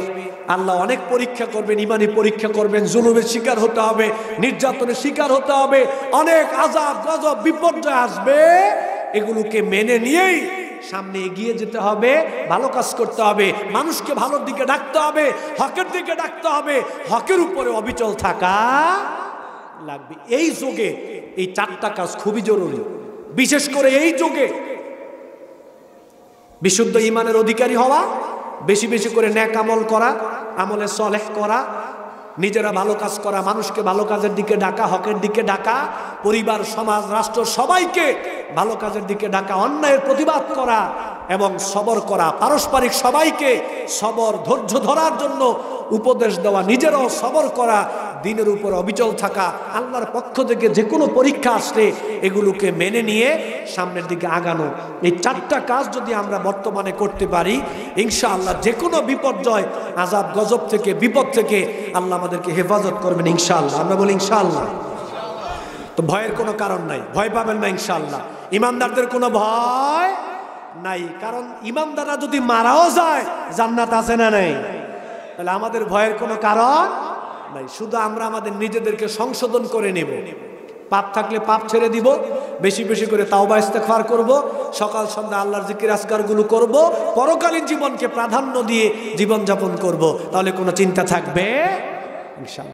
আল্লাহ অনেক পরীক্ষা করবেন, ইমানি পরীক্ষা করবেন, জুলুমের শিকার হতে হবে, নির্যাতনের শিকার হতে হবে, অনেক আযাব গজব বিপর্যয় আসবে। এগুলোকে মেনে নিয়েই সামনে এগিয়ে যেতে হবে, ভালো কাজ করতে হবে, মানুষকে ভালোর দিকে ডাকতে হবে, হকের দিকে ডাকতে হবে, হকের উপরে অবিচল থাকা লাগবে। এই যুগে এই 4টা কাজ খুবই জরুরি। বিশেষ করে এই যুগে বিশুদ্ধ ঈমানের অধিকারী হওয়া, বেশি বেশি করে নেক আমল করা, আমলে সলেহ করা, নিজেরা ভালো কাজ করা, মানুষকে ভালো কাজের দিকে ডাকা, হকের দিকে ডাকা, পরিবার, সমাজ, রাষ্ট্র সবাইকে ভালো কাজের দিকে ডাকা, অন্যায়ের প্রতিবাদ করা এবং সবর করা, পারস্পরিক সবাইকে সবর ধৈর্য ধরার জন্য উপদেশ দেওয়া, নিজেরাও সবর করা, দিনের উপর অবিচল থাকা, আল্লাহর পক্ষ থেকে যে কোনো পরীক্ষা আসলে এগুলোকে মেনে নিয়ে সামনের দিকে আগানো। এই 4টা কাজ যদি আমরা বর্তমানে করতে পারি, ইনশাআল্লাহ যে কোনো বিপর্যয়, আযাব গজব থেকে, বিপদ থেকে আল্লাহ আমাদেরকে হেফাজত করবেন ইনশাআল্লাহ। আমরা বলি ইনশাআল্লাহ। তো ভয়ের কোনো কারণ নাই, ভয় পাবেন না ইনশাআল্লাহ। ইমানদারদের কোনো ভয় নাই, কারণ ইমানদাররা যদি মারাও যায় জান্নাত আছে না নাই? তাহলে আমাদের ভয়ের কোনো কারণ নাই। শুধু আমরা আমাদের নিজেদেরকে সংশোধন করে নেব, পাপ থাকলে পাপ ছেড়ে দিব, বেশি বেশি করে তাওবা ইস্তেগফার করব, সকাল সন্ধ্যা আল্লাহর জিকির আজকারগুলো করব, পরকালীন জীবনকে প্রাধান্য দিয়ে জীবনযাপন করব, তাহলে কোনো চিন্তা থাকবে ইনশাআল্লাহ।